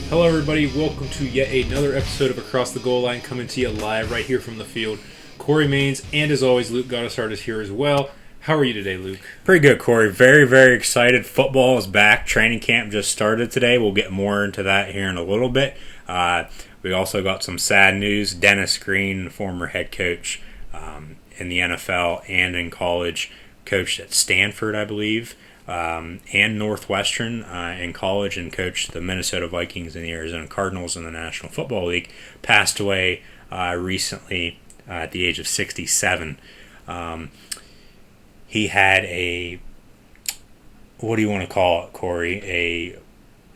Hello everybody, welcome to yet another episode of Across the Goal Line, coming to you live right here from the field. Corey Maines, and as always, Luke Goddessart is here as well. How are you today, Luke? Pretty good, Corey. Very, very excited. Football is back. Training camp just started today. We'll get more into that here in a little bit. We also got some sad news. Dennis Green, former head coach in the NFL and in college, coached at Stanford, I believe, and Northwestern in college, and coached the Minnesota Vikings and the Arizona Cardinals in the National Football League, passed away recently at the age of 67. He had a, what do you want to call it, Corey? A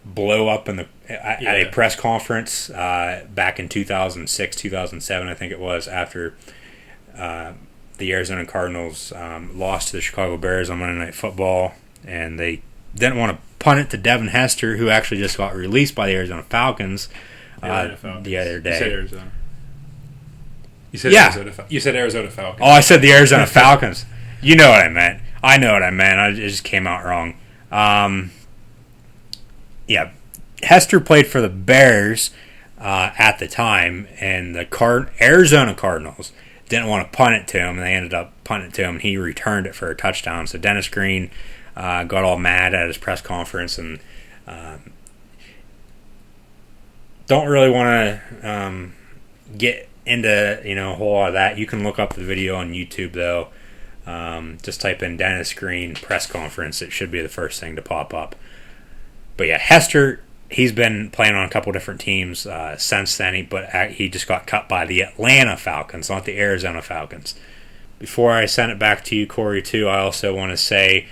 blow up at a press conference back in 2006, 2007, I think it was, after the Arizona Cardinals lost to the Chicago Bears on Monday Night Football, and they didn't want to punt it to Devin Hester, who actually just got released by the Arizona Falcons the other day. You said Arizona. You said Arizona Falcons. Oh, I said the Arizona Falcons. You know what I meant. I know what I meant. It just came out wrong. Hester played for the Bears at the time, and the Arizona Cardinals didn't want to punt it to him, and they ended up punting it to him, and he returned it for a touchdown. So Dennis Green got all mad at his press conference, and don't really want to get into a whole lot of that. You can look up the video on YouTube, though. Just type in Dennis Green press conference. It should be the first thing to pop up. But yeah, Hester, he's been playing on a couple different teams since then, but he just got cut by the Atlanta Falcons, not the Arizona Falcons. Before I send it back to you, Corey, too, I also want to say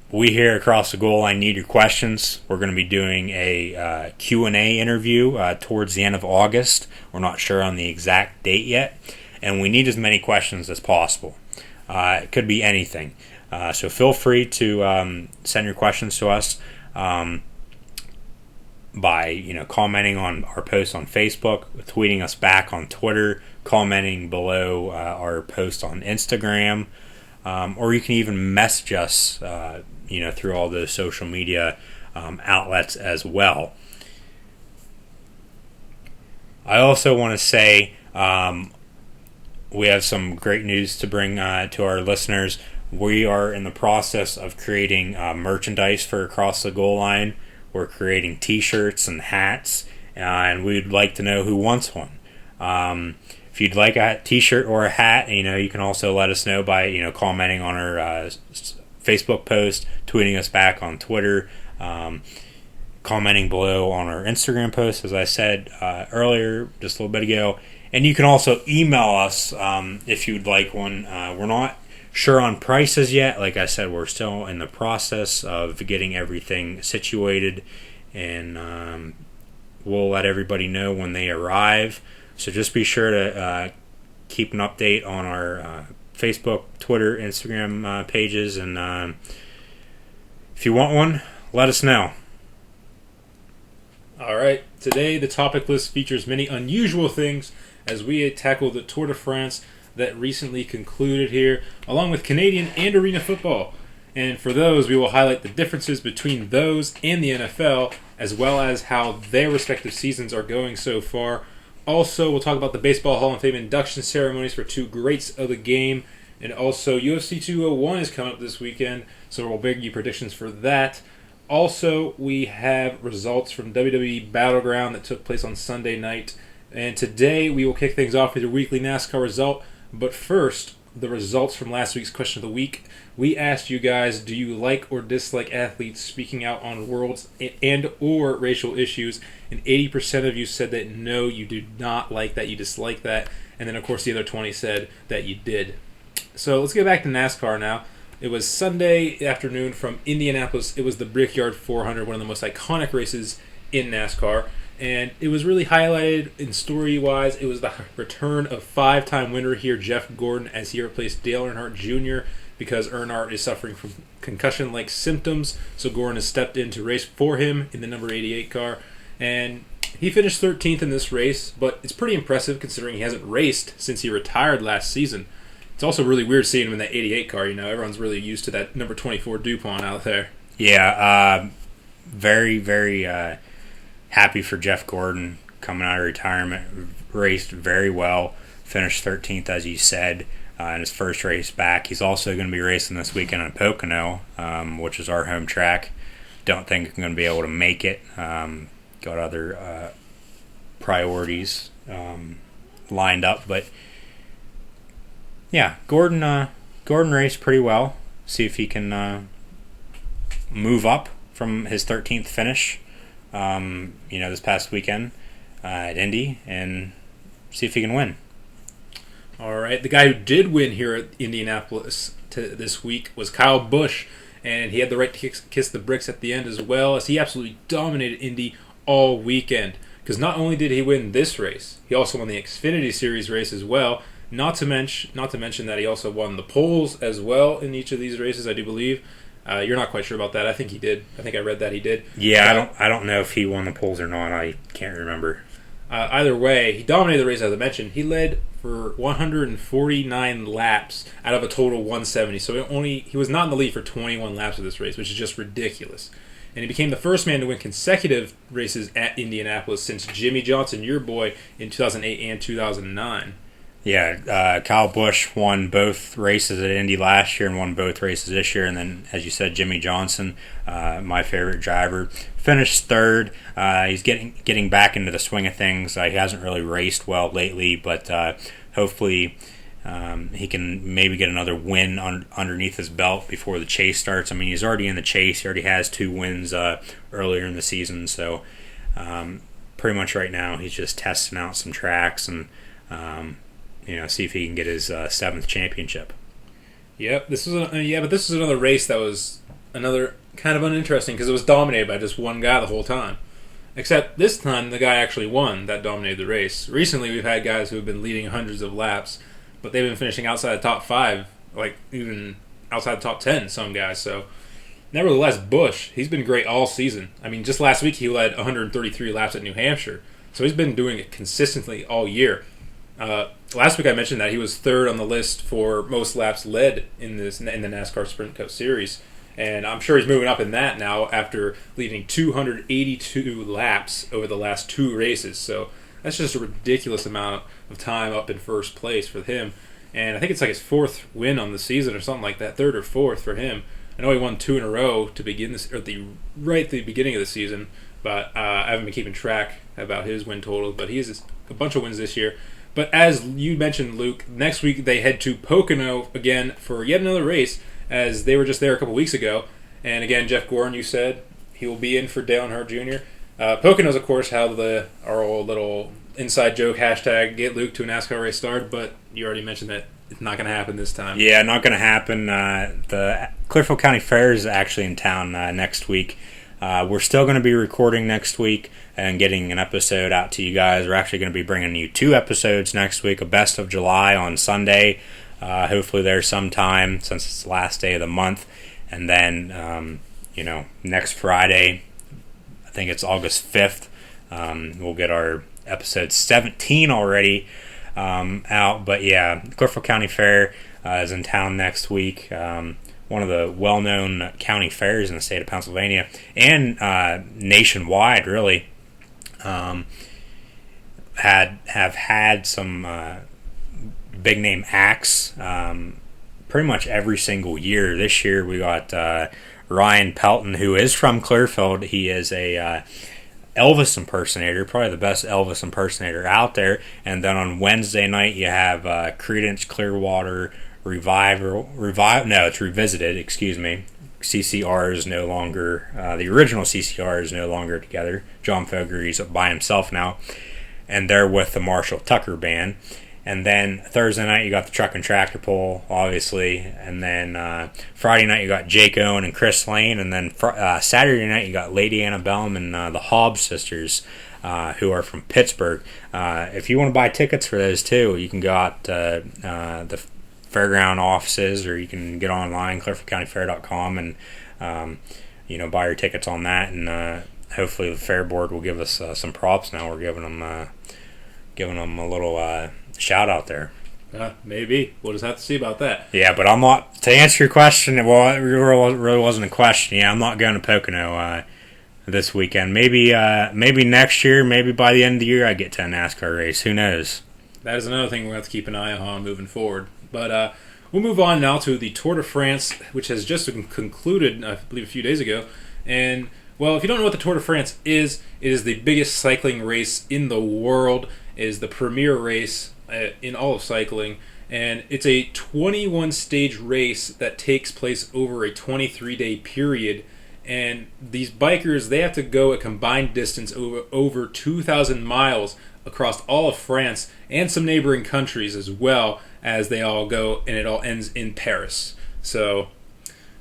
we here Across the Goal Line need your questions. We're going to be doing a Q&A interview towards the end of August. We're not sure on the exact date yet, and we need as many questions as possible. It could be anything. So feel free to send your questions to us by commenting on our post on Facebook, tweeting us back on Twitter, commenting below our post on Instagram, or you can even message us through all those social media outlets as well. I also want to say we have some great news to bring to our listeners. We are in the process of creating merchandise for Across the Goal Line. We're creating T-shirts and hats, and we'd like to know who wants one. If you'd like a T-shirt or a hat, you can also let us know by commenting on our Facebook post, tweeting us back on Twitter, commenting below on our Instagram post, as I said earlier, just a little bit ago. And you can also email us if you'd like one. We're not sure on prices yet. Like I said, we're still in the process of getting everything situated, and we'll let everybody know when they arrive. So just be sure to keep an update on our Facebook, Twitter, Instagram pages, and if you want one, let us know. All right, today the topic list features many unusual things as we tackle the Tour de France that recently concluded here, along with Canadian and arena football. And for those, we will highlight the differences between those and the NFL, as well as how their respective seasons are going so far. Also, we'll talk about the Baseball Hall of Fame induction ceremonies for two greats of the game. And also, UFC 201 is coming up this weekend, so we'll bring you predictions for that. Also, we have results from WWE Battleground that took place on Sunday night. And today, we will kick things off with your weekly NASCAR result. But first, the results from last week's Question of the Week. We asked you guys, do you like or dislike athletes speaking out on world and or racial issues? And 80% of you said that no, you do not like that, you dislike that. And then, of course, the other 20 said that you did. So let's get back to NASCAR now. It was Sunday afternoon from Indianapolis. It was the Brickyard 400, one of the most iconic races in NASCAR. And it was really highlighted in story-wise. It was the return of five-time winner here, Jeff Gordon, as he replaced Dale Earnhardt Jr. because Earnhardt is suffering from concussion-like symptoms. So Gordon has stepped in to race for him in the number 88 car. And he finished 13th in this race, but it's pretty impressive considering he hasn't raced since he retired last season. It's also really weird seeing him in that 88 car. Everyone's really used to that number 24 DuPont out there. Yeah, very, very happy for Jeff Gordon coming out of retirement. Raced very well. Finished 13th, as you said, in his first race back. He's also going to be racing this weekend in Pocono, which is our home track. Don't think I'm going to be able to make it. Got other priorities lined up, but yeah, Gordon raced pretty well. See if he can move up from his 13th finish, this past weekend at Indy, and see if he can win. All right, the guy who did win here at Indianapolis this week was Kyle Busch, and he had the right to kiss the bricks at the end as well, as he absolutely dominated Indy all weekend. Because not only did he win this race, he also won the Xfinity Series race as well. Not to mention that he also won the poles as well in each of these races, I do believe. You're not quite sure about that. I think he did. I think I read that he did. Yeah, I don't know if he won the poles or not. I can't remember. Either way, he dominated the race, as I mentioned. He led for 149 laps out of a total 170. So he was not in the lead for 21 laps of this race, which is just ridiculous. And he became the first man to win consecutive races at Indianapolis since Jimmy Johnson, your boy, in 2008 and 2009. Yeah, Kyle Busch won both races at Indy last year and won both races this year. And then, as you said, Jimmy Johnson, my favorite driver, finished third. He's getting back into the swing of things. He hasn't really raced well lately, but hopefully he can maybe get another win underneath his belt before the chase starts. I mean, he's already in the chase. He already has 2 wins earlier in the season. So pretty much right now he's just testing out some tracks and see if he can get his 7th championship. Yep, this is another race that was another kind of uninteresting because it was dominated by just one guy the whole time. Except this time, the guy actually won that dominated the race. Recently, we've had guys who have been leading hundreds of laps, but they've been finishing outside the top 5, like even outside the top 10, some guys. So, nevertheless, Busch, he's been great all season. I mean, just last week he led 133 laps at New Hampshire. So he's been doing it consistently all year. Last week I mentioned that he was third on the list for most laps led in the NASCAR Sprint Cup Series, and I'm sure he's moving up in that now after leading 282 laps over the last 2 races. So that's just a ridiculous amount of time up in first place for him, and I think it's like his 4th win on the season or something like that, 3rd or 4th for him. I know he won 2 in a row to begin this, or right at the beginning of the season, but I haven't been keeping track about his win totals. But he has a bunch of wins this year. But as you mentioned, Luke, next week they head to Pocono again for yet another race, as they were just there a couple weeks ago. And again, Jeff Gordon, you said he will be in for Dale Earnhardt Jr. Pocono's, of course, how our old little inside joke hashtag get Luke to a NASCAR race started, but you already mentioned that it's not going to happen this time. Yeah, not going to happen. The Clearfield County Fair is actually in town next week. We're still going to be recording next week and getting an episode out to you guys. We're actually going to be bringing you 2 episodes next week, a Best of July on Sunday, hopefully there sometime since it's the last day of the month. And then, next Friday, I think it's August 5th, we'll get our episode 17 already out. But yeah, Clearfield County Fair is in town next week. One of the well-known county fairs in the state of Pennsylvania and nationwide, really. Have had some big-name acts pretty much every single year. This year we got Ryan Pelton, who is from Clearfield. He is a Elvis impersonator, probably the best Elvis impersonator out there. And then on Wednesday night you have Creedence Clearwater it's Revisited, excuse me. CCR is no longer, the original CCR is no longer together. John Fogerty's by himself now, and they're with the Marshall Tucker Band. And then Thursday night you got the Truck and Tractor Pull, obviously, and then Friday night you got Jake Owen and Chris Lane, and then Saturday night you got Lady Annabelle and the Hobbs sisters, who are from Pittsburgh. If you want to buy tickets for those too, you can go out to the fairground offices, or you can get online, clearfieldcountyfair.com, and buy your tickets on that. And hopefully the fair board will give us some props. Now we're giving them a little shout out there. Maybe we'll just have to see about that. Yeah, but I'm not, to answer your question. Well, it really wasn't a question. Yeah, I'm not going to Pocono. this weekend. Maybe next year, maybe by the end of the year, I get to a NASCAR race. Who knows? That is another thing we're going to have to keep an eye on moving forward. But we'll move on now to the Tour de France, which has just concluded, I believe, a few days ago. And, well, if you don't know what the Tour de France is, it is the biggest cycling race in the world. It is the premier race in all of cycling. And it's a 21-stage race that takes place over a 23-day period. And these bikers, they have to go a combined distance over 2,000 miles across all of France and some neighboring countries as well, as they all go, and it all ends in Paris. So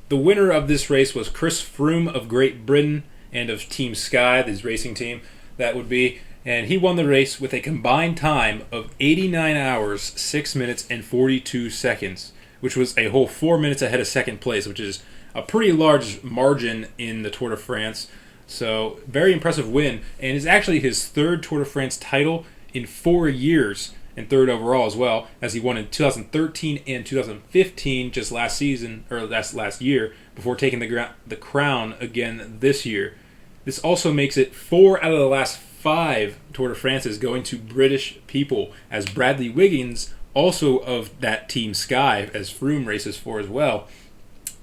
the winner of this race was Chris Froome of Great Britain and of Team Sky, his racing team, that would be. And he won the race with a combined time of 89 hours, 6 minutes, and 42 seconds, which was a whole 4 minutes ahead of second place, which is a pretty large margin in the Tour de France. So, very impressive win. And it's actually his third Tour de France title in 4 years, and third overall as well, as he won in 2013 and 2015, just last season, or last year, before taking the crown again this year. This also makes it 4 out of the last 5 Tour de France's going to British people, as Bradley Wiggins, also of that Team Sky, as Froome races for as well,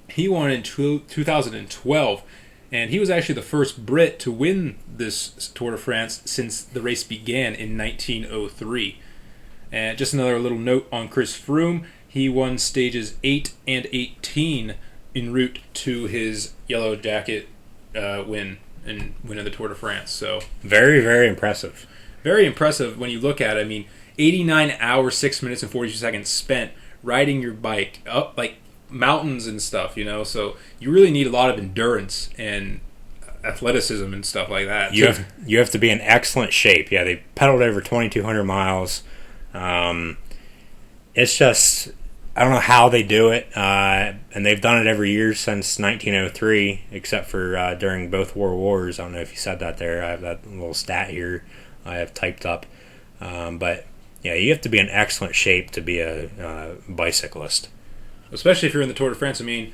he won in 2012, and he was actually the first Brit to win this Tour de France since the race began in 1903. And just another little note on Chris Froome, he won stages 8 and 18 en route to his Yellow Jacket win of the Tour de France. So very, very impressive. Very impressive when you look at it. I mean, 89 hours, 6 minutes, and 42 seconds spent riding your bike up like mountains and stuff, so you really need a lot of endurance and athleticism and stuff like that. You have to be in excellent shape. Yeah, they pedaled over 2,200 miles. It's just, I don't know how they do it, and they've done it every year since 1903, except for during both World Wars. I don't know if you said that there. I have that little stat here I have typed up. But yeah, you have to be in excellent shape to be a bicyclist. Especially if you're in the Tour de France. I mean,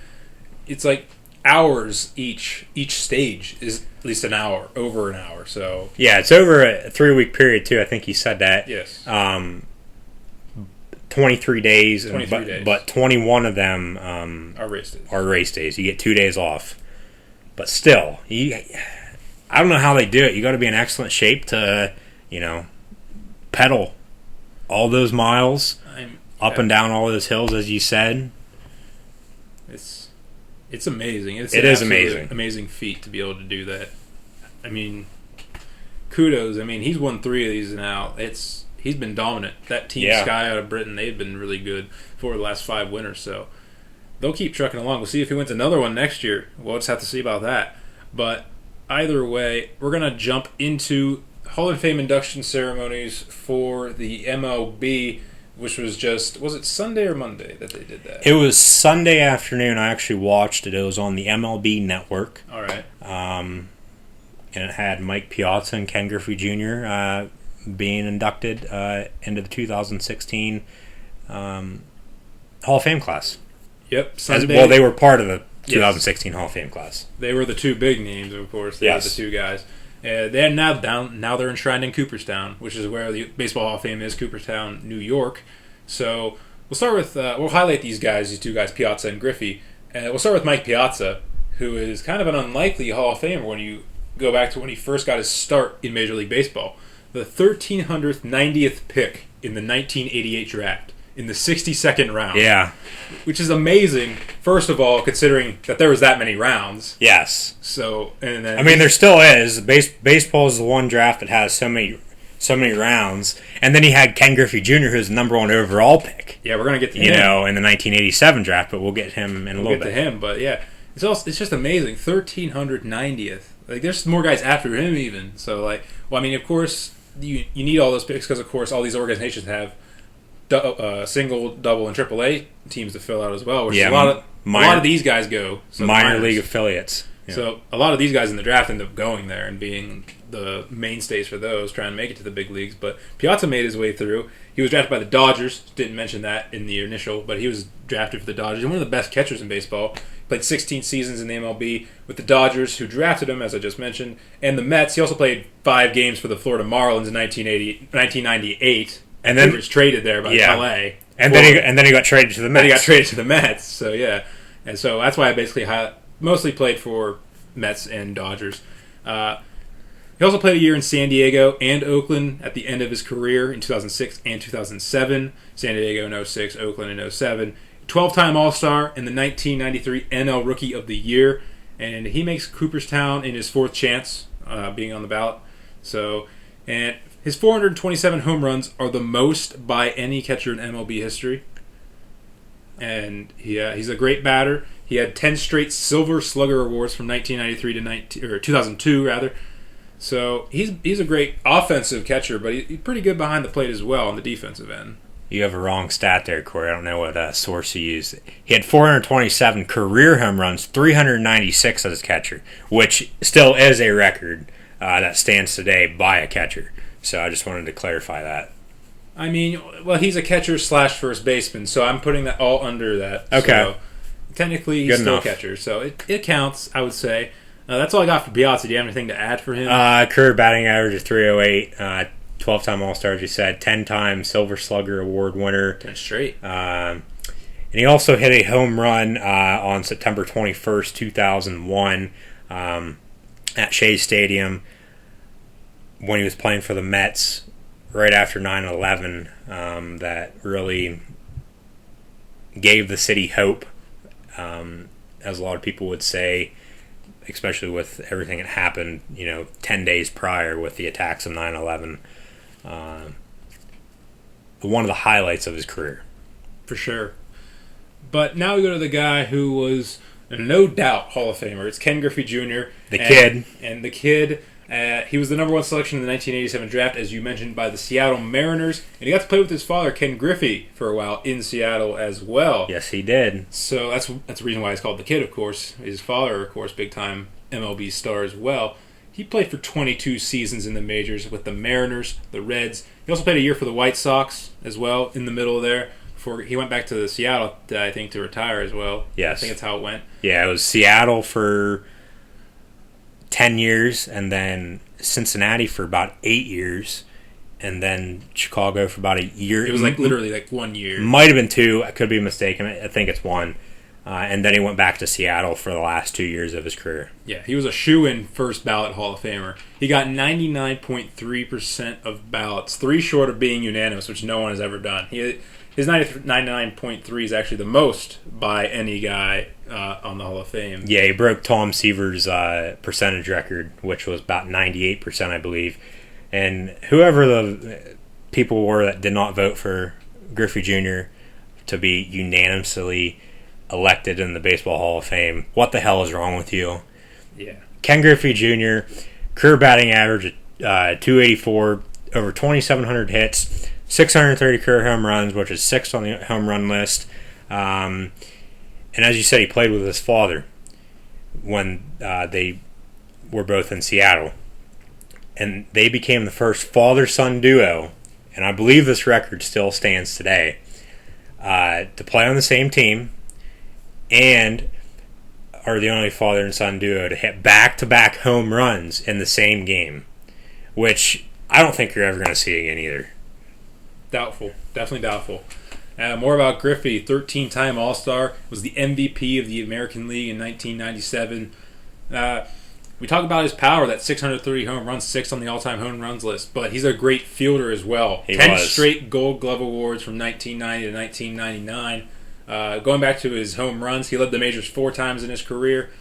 it's like hours each stage is at least an hour, over an hour. So yeah, it's over a 3-week period too. I think you said that. Yes. 23 days, 23 days. But 21 of them are race days. Are race days. You get 2 days off. But still, I don't know how they do it. You got to be in excellent shape to, pedal all those miles up and down all those hills, as you said. It's amazing. It is amazing. Amazing feat to be able to do that. I mean, kudos. I mean, he's won 3 of these now. He's been dominant. That Team Sky out of Britain, they've been really good for the last 5 winners. So they'll keep trucking along. We'll see if he wins another one next year. We'll just have to see about that. But either way, we're going to jump into Hall of Fame induction ceremonies for the MLB, which was it Sunday or Monday that they did that? It was Sunday afternoon. I actually watched it. It was on the MLB Network. All right. And it had Mike Piazza and Ken Griffey Jr. Being inducted into the 2016 Hall of Fame class. Yep. Sunday. They were part of the 2016 Hall of Fame class. They were the 2 big names, of course. They were the 2 guys. They're now they're enshrined in Cooperstown, which is where the Baseball Hall of Fame is, Cooperstown, New York. So we'll start with we'll highlight these 2 guys, Piazza and Griffey. We'll start with Mike Piazza, who is kind of an unlikely Hall of Famer when you go back to when he first got his start in Major League Baseball. The 1,390th pick in the 1988 draft in the 62nd round. Yeah. Which is amazing, first of all, considering that there was that many rounds. Yes. So, and then... I mean, there still is. Baseball is the one draft that has so many rounds. And then he had Ken Griffey Jr., who's the number 1 overall pick. Yeah, we're going to get to him. In the 1987 draft, but we'll get him in a little bit. We'll get to him, but yeah. It's just amazing. 1,390th. Like, there's more guys after him even. So, of course... You need all those picks because, of course, all these organizations have single, double, and AAA teams to fill out as well. Which a lot of these guys go. So minor league affiliates. Yeah. So a lot of these guys in the draft end up going there and being the mainstays for those, trying to make it to the big leagues. But Piazza made his way through. He was drafted by the Dodgers. Didn't mention that in the initial, but he was drafted for the Dodgers. And one of the best catchers in baseball. Played 16 seasons in the MLB with the Dodgers, who drafted him, as I just mentioned, and the Mets. He also played 5 games for the Florida Marlins in 1998. And then he was traded there by LA. And then he got traded to the Mets. Then he got traded to the Mets. So yeah, and so that's why I basically mostly played for Mets and Dodgers. He also played a year in San Diego and Oakland at the end of his career in 2006 and 2007. San Diego in 06, Oakland in 07. 12-time All-Star and the 1993 NL Rookie of the Year. And he makes Cooperstown in his 4th chance being on the ballot. And his 427 home runs are the most by any catcher in MLB history. And he's a great batter. He had 10 straight Silver Slugger awards from 1993 to 2002 rather. So he's a great offensive catcher, but he's pretty good behind the plate as well on the defensive end. You have a wrong stat there, Corey. I don't know what source you used. He had 427 career home runs, 396 as a catcher, which still is a record that stands today by a catcher. So I just wanted to clarify that. I mean, well, he's a catcher / first baseman, so I'm putting that all under that. Okay. So technically, he's still a catcher, so it counts, I would say. That's all I got for Piazza. Do you have anything to add for him? Career batting average of 308, 12-time All-Star, as you said, 10-time Silver Slugger Award winner. 10 straight. And he also hit a home run on September 21st, 2001 at Shea Stadium when he was playing for the Mets right after 9/11. That really gave the city hope, as a lot of people would say, especially with everything that happened, 10 days prior with the attacks of 9/11. One of the highlights of his career. For sure. But now we go to the guy who was no doubt Hall of Famer. It's Ken Griffey Jr. Kid. And the kid, he was the number 1 selection in the 1987 draft, as you mentioned, by the Seattle Mariners. And he got to play with his father, Ken Griffey, for a while in Seattle as well. Yes, he did. So that's the reason why he's called the kid, of course. His father, of course, big-time MLB star as well. He played for 22 seasons in the majors with the Mariners, the Reds. He also played a year for the White Sox as well in the middle there. Before he went back to Seattle, I think, to retire as well. Yes. I think that's how it went. Yeah, it was Seattle for 10 years, and then Cincinnati for about 8 years, and then Chicago for about a year. It was literally 1 year. Might have been 2. I could be mistaken. I think it's 1. And then he went back to Seattle for the last 2 years of his career. Yeah, he was a shoo-in first ballot Hall of Famer. He got 99.3% of ballots, 3 short of being unanimous, which no one has ever done. His 99.3 is actually the most by any guy on the Hall of Fame. Yeah, he broke Tom Seaver's percentage record, which was about 98%, I believe. And whoever the people were that did not vote for Griffey Jr. to be unanimously elected in the Baseball Hall of Fame, what the hell is wrong with you? Yeah. Ken Griffey Jr., career batting average of 284, over 2,700 hits, 630 career home runs, which is 6th on the home run list. And as you said, he played with his father when they were both in Seattle. And they became the first father-son duo, and I believe this record still stands today, to play on the same team, and are the only father and son duo to hit back-to-back home runs in the same game, which I don't think you're ever going to see again either. Doubtful. Definitely doubtful. More about Griffey, 13-time All-Star, was the MVP of the American League in 1997. We talk about his power, that 630 home runs, 6th on the all-time home runs list, but he's a great fielder as well. He 10 was. straight Gold Glove awards from 1990 to 1999. Going back to his home runs, he led the majors 4 times in his career.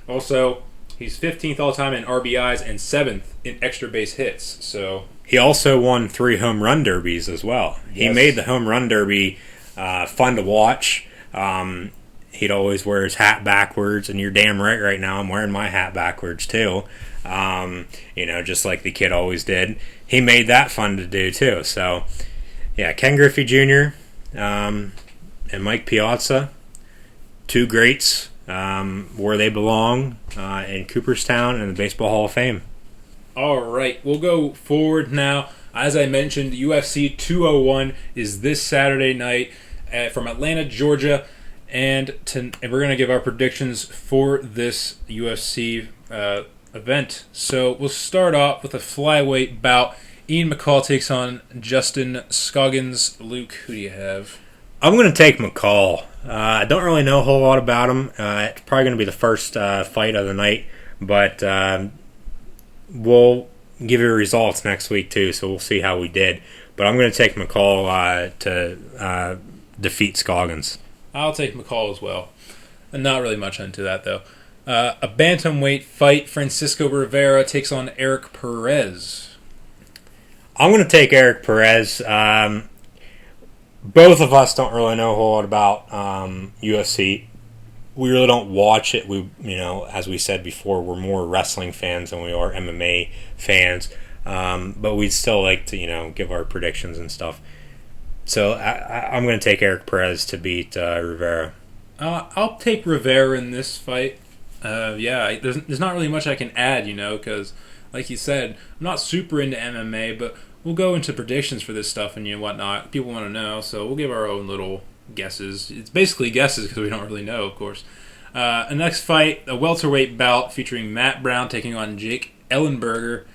Also, he's 15th all-time in RBIs and 7th in extra base hits. So he also won 3 home run derbies as well. He made the home run derby fun to watch. He'd always wear his hat backwards, and you're damn right now I'm wearing my hat backwards too. Just like the kid always did. He made that fun to do too. So, yeah, Ken Griffey Jr. And Mike Piazza, 2 greats where they belong in Cooperstown and the Baseball Hall of Fame. All right, we'll go forward now. As I mentioned, UFC 201 is this Saturday night from Atlanta, Georgia. and we're going to give our predictions for this UFC event. So we'll start off with a flyweight bout. Ian McCall takes on Justin Scoggins. Luke, who do you have? I'm going to take McCall. I don't really know a whole lot about him. It's probably going to be the first fight of the night, but we'll give you results next week too, so we'll see how we did. But I'm going to take McCall to defeat Scoggins. I'll take McCall as well. And not really much into that, though. A bantamweight fight. Francisco Rivera takes on Eric Perez. I'm going to take Eric Perez. Both of us don't really know a whole lot about UFC. We really don't watch it. As we said before, we're more wrestling fans than we are MMA fans. But we'd still like to, give our predictions and stuff. So I'm going to take Eric Perez to beat Rivera. I'll take Rivera in this fight. There's not really much I can add, because, like you said, I'm not super into MMA, but we'll go into predictions for this stuff and whatnot. People want to know, so we'll give our own little guesses. It's basically guesses because we don't really know, of course. A next fight, a welterweight bout featuring Matt Brown taking on Jake Ellenberger.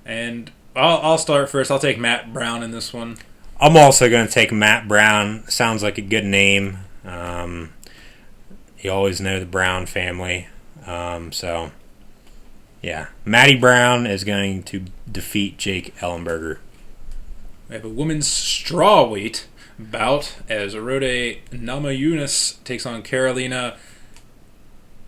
And I'll start first. I'll take Matt Brown in this one. I'm also going to take Matt Brown. Sounds like a good name. You always know the Brown family. Matty Brown is going to defeat Jake Ellenberger. We have a women's strawweight bout as Arode Namajunas takes on Karolina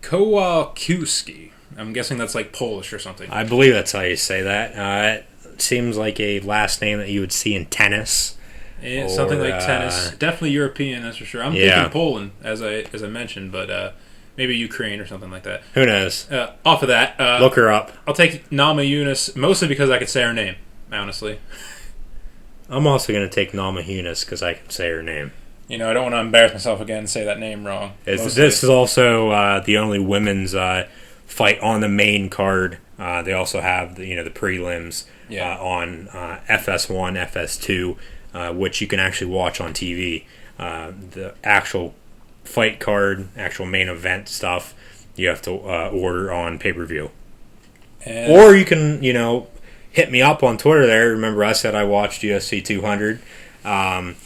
Kowalkiewski. I'm guessing that's like Polish or something. I believe that's how you say that. It seems like a last name that you would see in tennis. Something like tennis. Definitely European, that's for sure. I'm thinking Poland, as I mentioned, but maybe Ukraine or something like that. Who knows? Off of that, look her up. I'll take Namajunas, mostly because I could say her name, honestly. I'm also going to take Namajunas because I can say her name. I don't want to embarrass myself again and say that name wrong. This is also the only women's fight on the main card. They also have the prelims on FS1, FS2, which you can actually watch on TV. The actual fight card, actual main event stuff, you have to order on pay-per-view. Or you can, hit me up on Twitter there. Remember I said I watched UFC 200 and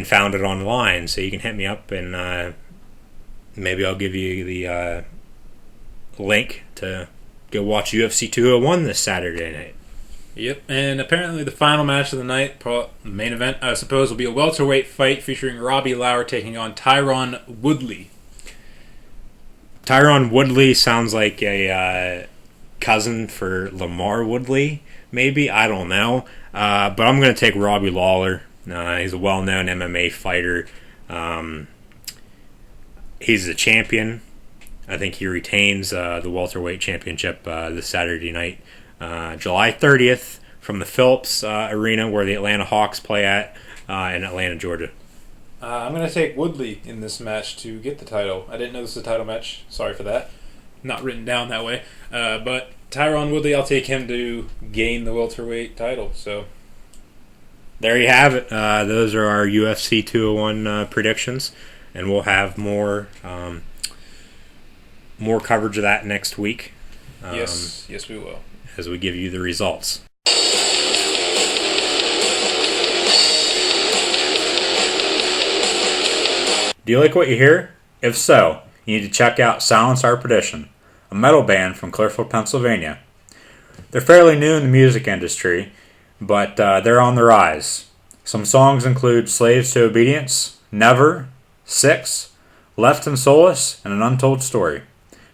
found it online, so you can hit me up and maybe I'll give you the link to go watch UFC 201 this Saturday night. Yep, and apparently the final match of the night, the main event, I suppose, will be a welterweight fight featuring Robbie Lawler taking on Tyron Woodley. Tyron Woodley sounds like a cousin for Lamar Woodley, maybe. I don't know. But I'm going to take Robbie Lawler. He's a well-known MMA fighter. He's the champion. I think he retains the welterweight championship this Saturday night. July 30th from the Phillips Arena where the Atlanta Hawks play at in Atlanta, Georgia. I'm going to take Woodley in this match to get the title. I didn't know this was a title match. Sorry for that. Not written down that way. But Tyron Woodley, I'll take him to gain the welterweight title. So there you have it. Those are our UFC 201 predictions. And we'll have more coverage of that next week. Yes, we will. As we give you the results. Do you like what you hear? If so, you need to check out Silence Our Perdition, a metal band from Clearfield, Pennsylvania. They're fairly new in the music industry, but they're on the rise. Some songs include Slaves to Obedience, Never, Six, Left and Solace, and An Untold Story.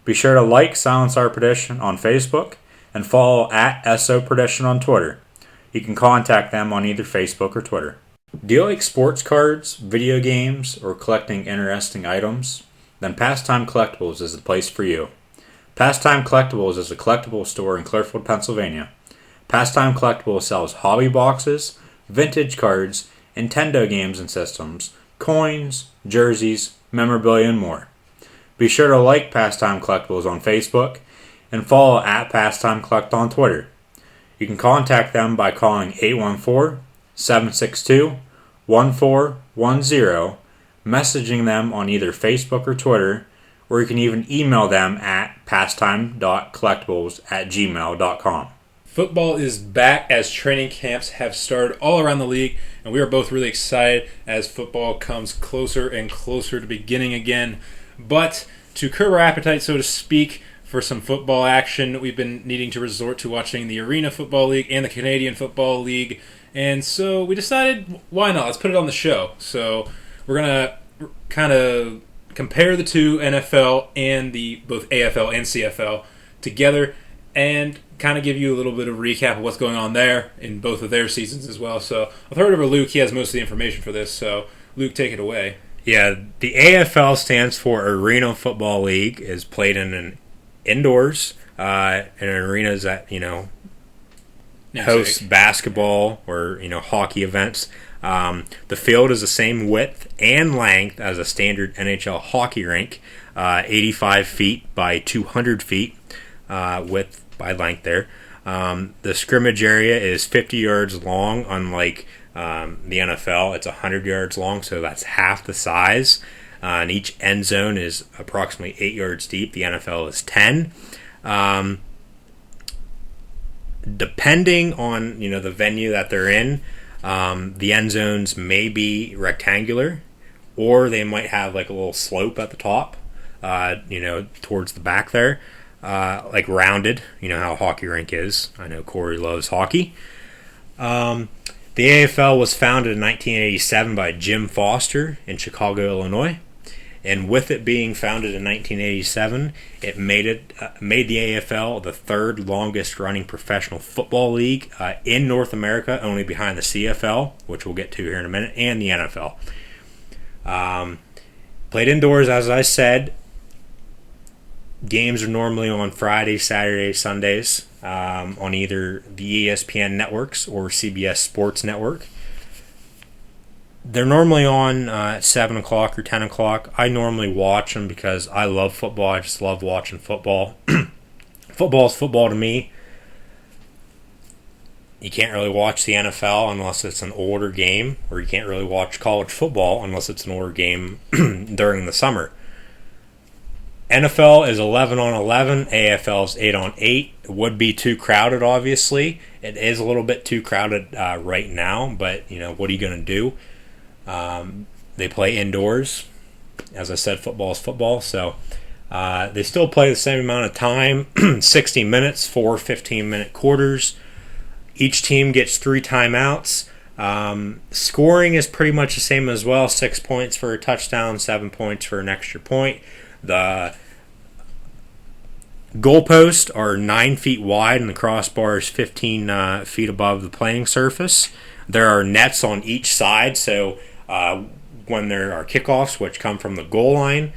Be sure to like Silence Our Perdition on Facebook and follow at SO Perdition on Twitter. You can contact them on either Facebook or Twitter. Do you like sports cards, video games, or collecting interesting items? Then Pastime Collectibles is the place for you. Pastime Collectibles is a collectible store in Clearfield, Pennsylvania. Pastime Collectibles sells hobby boxes, vintage cards, Nintendo games and systems, coins, jerseys, memorabilia, and more. Be sure to like Pastime Collectibles on Facebook and follow at Pastime Collect on Twitter. You can contact them by calling 814-762-1410 messaging them on either Facebook or Twitter, or you can even email them at pastime.collectibles@gmail.com. Football is back as training camps have started all around the league, and we are both really excited as football comes closer and closer to beginning again. But to curb our appetite, so to speak, for some football action, we've been needing to resort to watching the Arena Football League and the Canadian Football League, and so we decided, why not? Let's put it on the show. So we're going to kind of compare the two, NFL and both AFL and CFL, together, and kind of give you a little bit of a recap of what's going on there in both of their seasons as well. So I'll throw it over to Luke. He has most of the information for this. So Luke, take it away. Yeah, the AFL stands for Arena Football League, is played in an indoors, in arenas that, host basketball or, hockey events. The field is the same width and length as a standard NHL hockey rink, 85 feet by 200 feet width by length there. The scrimmage area is 50 yards long, unlike the NFL. It's 100 yards long, so that's half the size. And each end zone is approximately 8 yards deep. The NFL is 10. Depending on the venue that they're in, the end zones may be rectangular, or they might have like a little slope at the top, towards the back there. Like rounded, how a hockey rink is. I know Corey loves hockey. The AFL was founded in 1987 by Jim Foster in Chicago, Illinois. And with it being founded in 1987, it made the AFL the third longest running professional football league in North America, only behind the CFL, which we'll get to here in a minute, and the NFL. Played indoors, as I said. Games are normally on Fridays, Saturdays, Sundays on either the ESPN networks or CBS Sports Network. They're normally on at 7 o'clock or 10 o'clock. I normally watch them because I love football. I just love watching football. Football is football to me. You can't really watch the NFL unless it's an older game, or you can't really watch college football unless it's an older game during the summer. NFL is 11 on 11. AFL is 8 on 8. It would be too crowded, obviously. It is a little bit too crowded right now, but what are you going to do? They play indoors. As I said, football is football, so they still play the same amount of time, 60 minutes, 4 15-minute quarters. Each team gets 3 timeouts. Scoring is pretty much the same as well, 6 points for a touchdown, 7 points for an extra point. The goalposts are 9 feet wide, and the crossbar is 15 feet above the playing surface. There are nets on each side, so when there are kickoffs, which come from the goal line,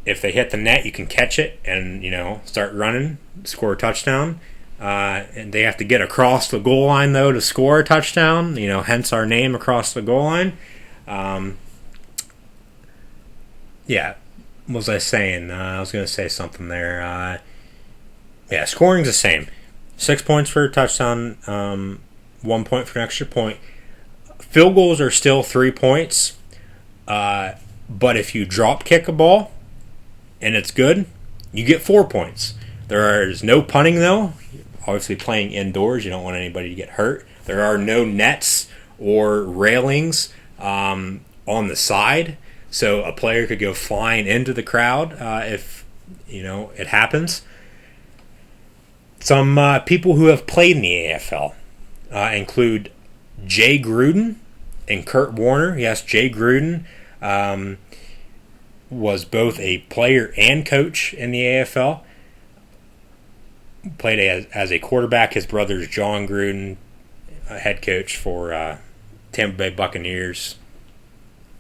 if they hit the net, you can catch it and start running, score a touchdown. And they have to get across the goal line though to score a touchdown. Hence our name, across the goal line. Yeah, what was I saying? I was going to say something there. Scoring's the same. 6 points for a touchdown, 1 point for an extra point. Field goals are still 3 points, but if you drop kick a ball and it's good, you get 4 points. There is no punting though. Obviously playing indoors, you don't want anybody to get hurt. There are no nets or railings on the side. So a player could go flying into the crowd if it happens. Some people who have played in the AFL include Jay Gruden and Kurt Warner. Yes, Jay Gruden was both a player and coach in the AFL. Played as a quarterback. His brother is John Gruden, head coach for Tampa Bay Buccaneers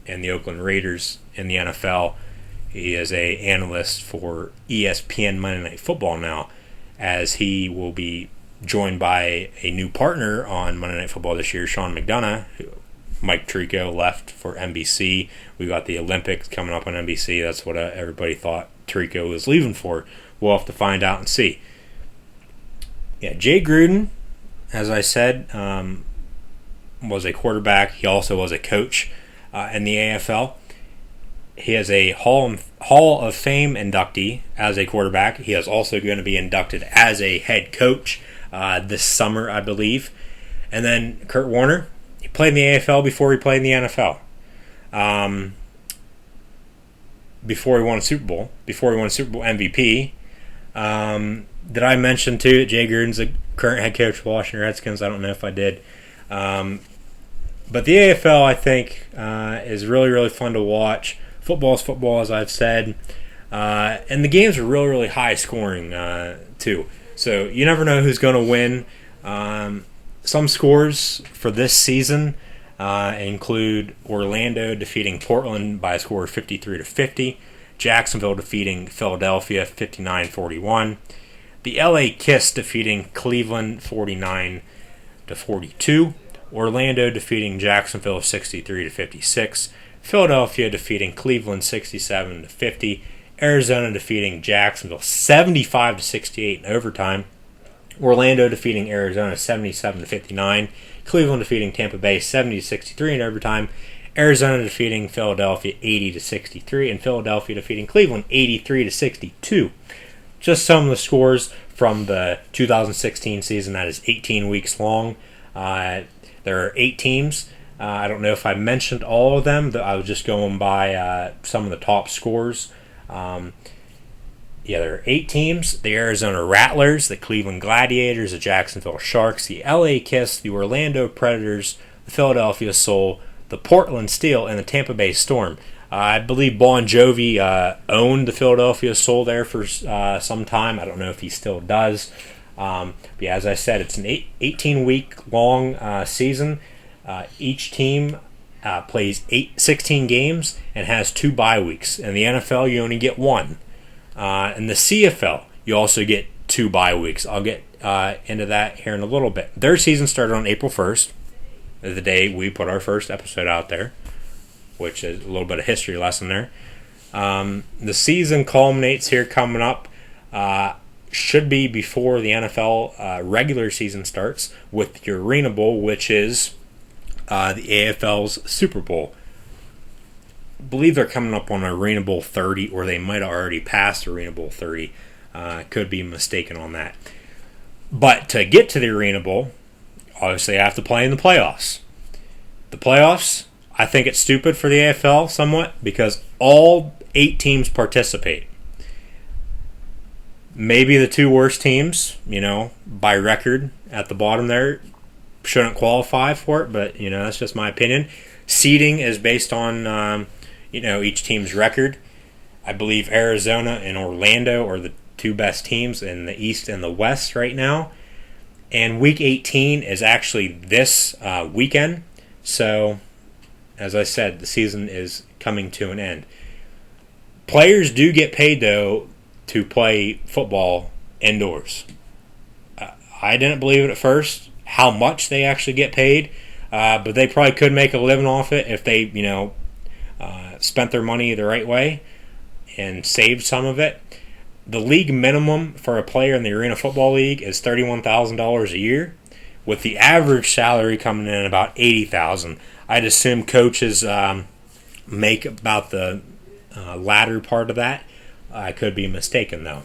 and the Oakland Raiders in the NFL. He is an analyst for ESPN Monday Night Football now, as he will be joined by a new partner on Monday Night Football this year, Sean McDonough. Mike Tirico left for NBC. We got the Olympics coming up on NBC. That's what everybody thought Tirico was leaving for. We'll have to find out and see. Yeah, Jay Gruden, as I said, was a quarterback. He also was a coach. in the AFL. He is a Hall of Fame inductee as a quarterback. He is also going to be inducted as a head coach this summer, I believe. And then Kurt Warner, he played in the AFL before he played in the NFL. Before he won a Super Bowl MVP. Did I mention too that Jay Gruden's the current head coach of the Washington Redskins? I don't know if I did. But the AFL, I think, is really, really fun to watch. Football is football, as I've said. And the games are really, really high scoring, too. So you never know who's going to win. Some scores for this season include Orlando defeating Portland by a score of 53-50, Jacksonville defeating Philadelphia 59-41, the LA Kiss defeating Cleveland 49-42, Orlando defeating Jacksonville 63-56, Philadelphia defeating Cleveland 67-50, Arizona defeating Jacksonville 75-68 in overtime, Orlando defeating Arizona 77-59, Cleveland defeating Tampa Bay 70-63 in overtime, Arizona defeating Philadelphia 80-63, and Philadelphia defeating Cleveland 83-62. Just some of the scores from the 2016 season that is 18 weeks long. There are 8 teams. I don't know if I mentioned all of them. I was just going by some of the top scores. There are 8 teams: the Arizona Rattlers, the Cleveland Gladiators, the Jacksonville Sharks, the LA Kiss, the Orlando Predators, the Philadelphia Soul, the Portland Steel, and the Tampa Bay Storm. I believe Bon Jovi owned the Philadelphia Soul there for some time. I don't know if he still does. But yeah, as I said, it's an 18-week long season. Each team plays 16 games and has 2 bye weeks. In the NFL, you only get 1. In the CFL, you also get 2 bye weeks. I'll get into that here in a little bit. Their season started on April 1st, the day we put our first episode out there, which is a little bit of history lesson there. The season culminates here coming up. Should be before the NFL regular season starts with the Arena Bowl, which is the AFL's Super Bowl. I believe they're coming up on Arena Bowl 30, or they might have already passed Arena Bowl 30. Could be mistaken on that. But to get to the Arena Bowl, obviously I have to play in the playoffs. The playoffs, I think it's stupid for the AFL somewhat because all 8 teams participate. Maybe the 2 worst teams, by record at the bottom there, shouldn't qualify for it, but, that's just my opinion. Seeding is based on, each team's record. I believe Arizona and Orlando are the 2 best teams in the East and the West right now. And Week 18 is actually this weekend. So, as I said, the season is coming to an end. Players do get paid, though, to play football indoors. I didn't believe it at first, how much they actually get paid, but they probably could make a living off it if they, spent their money the right way and saved some of it. The league minimum for a player in the Arena Football League is $31,000 a year, with the average salary coming in at about $80,000. I'd assume coaches make about the latter part of that. I could be mistaken, though.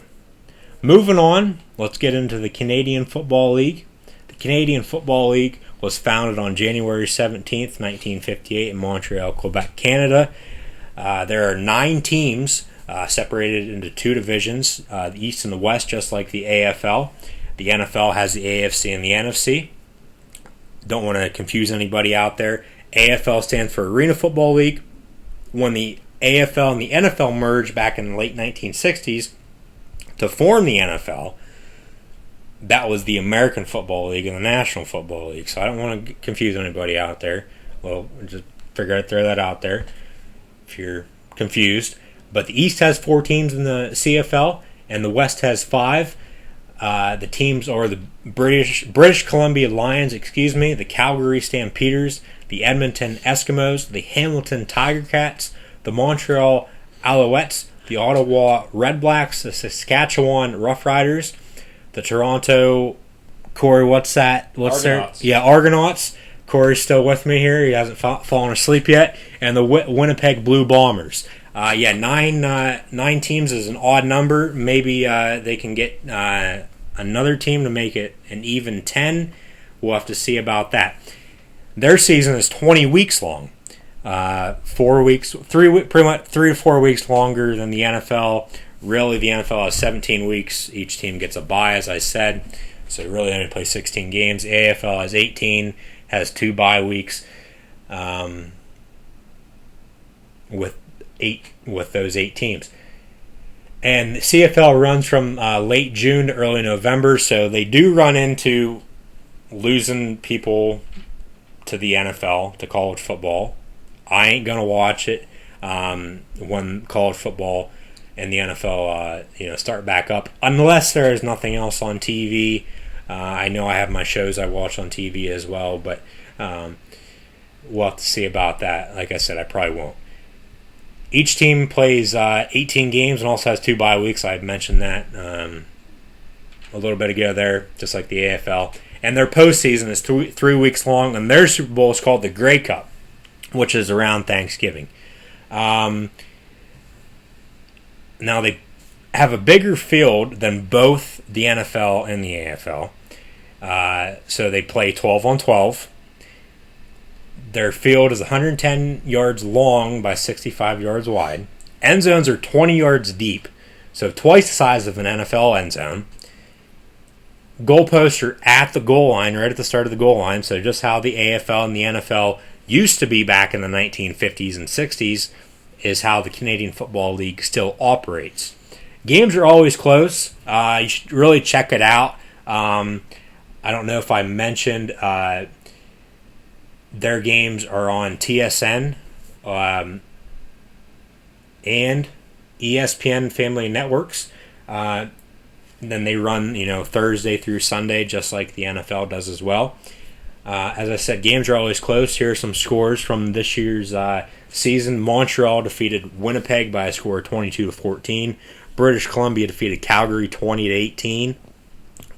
Moving on, let's get into the Canadian Football League. The Canadian Football League was founded on January 17th, 1958 in Montreal, Quebec, Canada. There are 9 teams separated into 2 divisions, the East and the West, just like the AFL. The NFL has the AFC and the NFC. Don't want to confuse anybody out there. AFL stands for Arena Football League. When the AFL and the NFL merged back in the late 1960s to form the NFL, that was the American Football League and the National Football League. So I don't want to confuse anybody out there. Well, just figure I'd throw that out there if you're confused. But the East has 4 teams in the CFL, and the West has 5. The teams are the British Columbia Lions, the Calgary Stampeders, the Edmonton Eskimos, the Hamilton Tiger Cats, the Montreal Alouettes, the Ottawa Red Blacks, the Saskatchewan Roughriders, the Toronto Argonauts. Argonauts, Corey's still with me here. He hasn't fallen asleep yet. And the Winnipeg Blue Bombers. Nine teams is an odd number. Maybe they can get another team to make it an even 10. We'll have to see about that. Their season is 20 weeks long. 4 weeks, pretty much 3 to 4 weeks longer than the NFL. Really, the NFL has 17 weeks. Each team gets a bye, as I said. So really only play 16 games. The AFL has 18, has 2 bye weeks. With those 8 teams. And the CFL runs from late June to early November, so they do run into losing people to the NFL, to college football. I ain't going to watch it when college football and the NFL start back up, unless there is nothing else on TV. I know I have my shows I watch on TV as well, but we'll have to see about that. Like I said, I probably won't. Each team plays 18 games and also has 2 bye weeks. I mentioned that a little bit ago there, just like the AFL. And their postseason is 3 weeks long, and their Super Bowl is called the Grey Cup, which is around Thanksgiving. Now they have a bigger field than both the NFL and the AFL. So they play 12 on 12. Their field is 110 yards long by 65 yards wide. End zones are 20 yards deep, so twice the size of an NFL end zone. Goalposts are at the goal line, right at the start of the goal line, so just how the AFL and the NFL used to be back in the 1950s and 60s is how the Canadian Football League still operates. Games are always close. You should really check it out. I don't know if I mentioned their games are on TSN and ESPN Family Networks. Then they run, Thursday through Sunday, just like the NFL does as well. As I said, games are always close. Here are some scores from this year's season. Montreal defeated Winnipeg by a score of 22-14. British Columbia defeated Calgary 20-18.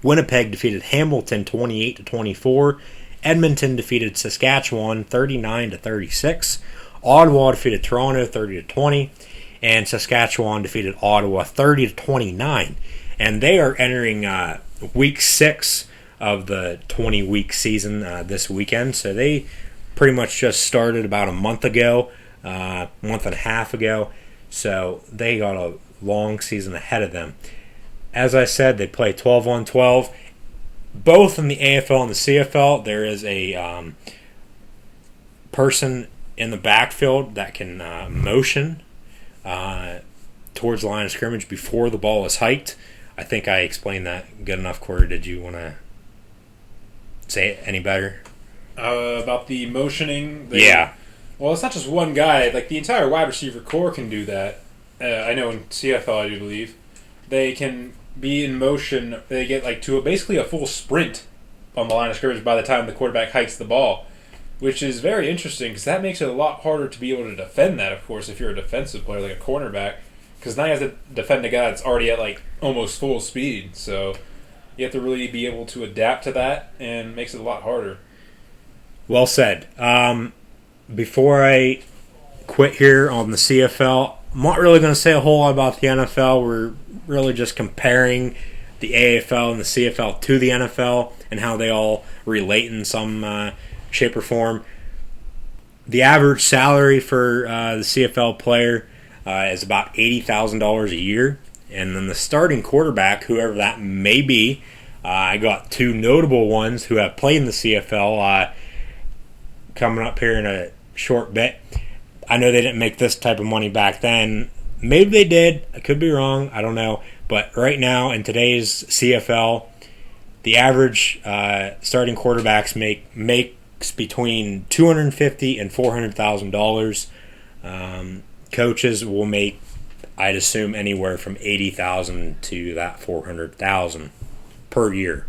Winnipeg defeated Hamilton 28-24. Edmonton defeated Saskatchewan 39-36. Ottawa defeated Toronto 30-20. And Saskatchewan defeated Ottawa 30-29. And they are entering week 6 of the 20-week season this weekend. So they pretty much just started about a month ago, month and a half ago. So they got a long season ahead of them. As I said, they play 12 on 12. Both in the AFL and the CFL, there is a person in the backfield that can motion towards the line of scrimmage before the ball is hiked. I think I explained that good enough, Corey. Did you want to say it any better? About the motioning? Yeah. Well, it's not just one guy. Like, the entire wide receiver core can do that. I know in CFL, I do believe. They can be in motion. They get to basically a full sprint on the line of scrimmage by the time the quarterback hikes the ball, which is very interesting because that makes it a lot harder to be able to defend that, of course, if you're a defensive player like a cornerback, because now you have to defend a guy that's already at almost full speed. So you have to really be able to adapt to that, and it makes it a lot harder. Well said. Before I quit here on the CFL, I'm not really going to say a whole lot about the NFL. We're really just comparing the AFL and the CFL to the NFL and how they all relate in some shape or form. The average salary for the CFL player is about $80,000 a year. And then the starting quarterback, whoever that may be, I got 2 notable ones who have played in the CFL coming up here in a short bit. I know they didn't make this type of money back then. Maybe they did. I could be wrong. I don't know. But right now, in today's CFL, the average starting quarterbacks makes between $250,000 and $400,000. Coaches will make, I'd assume, anywhere from $80,000 to that $400,000 per year.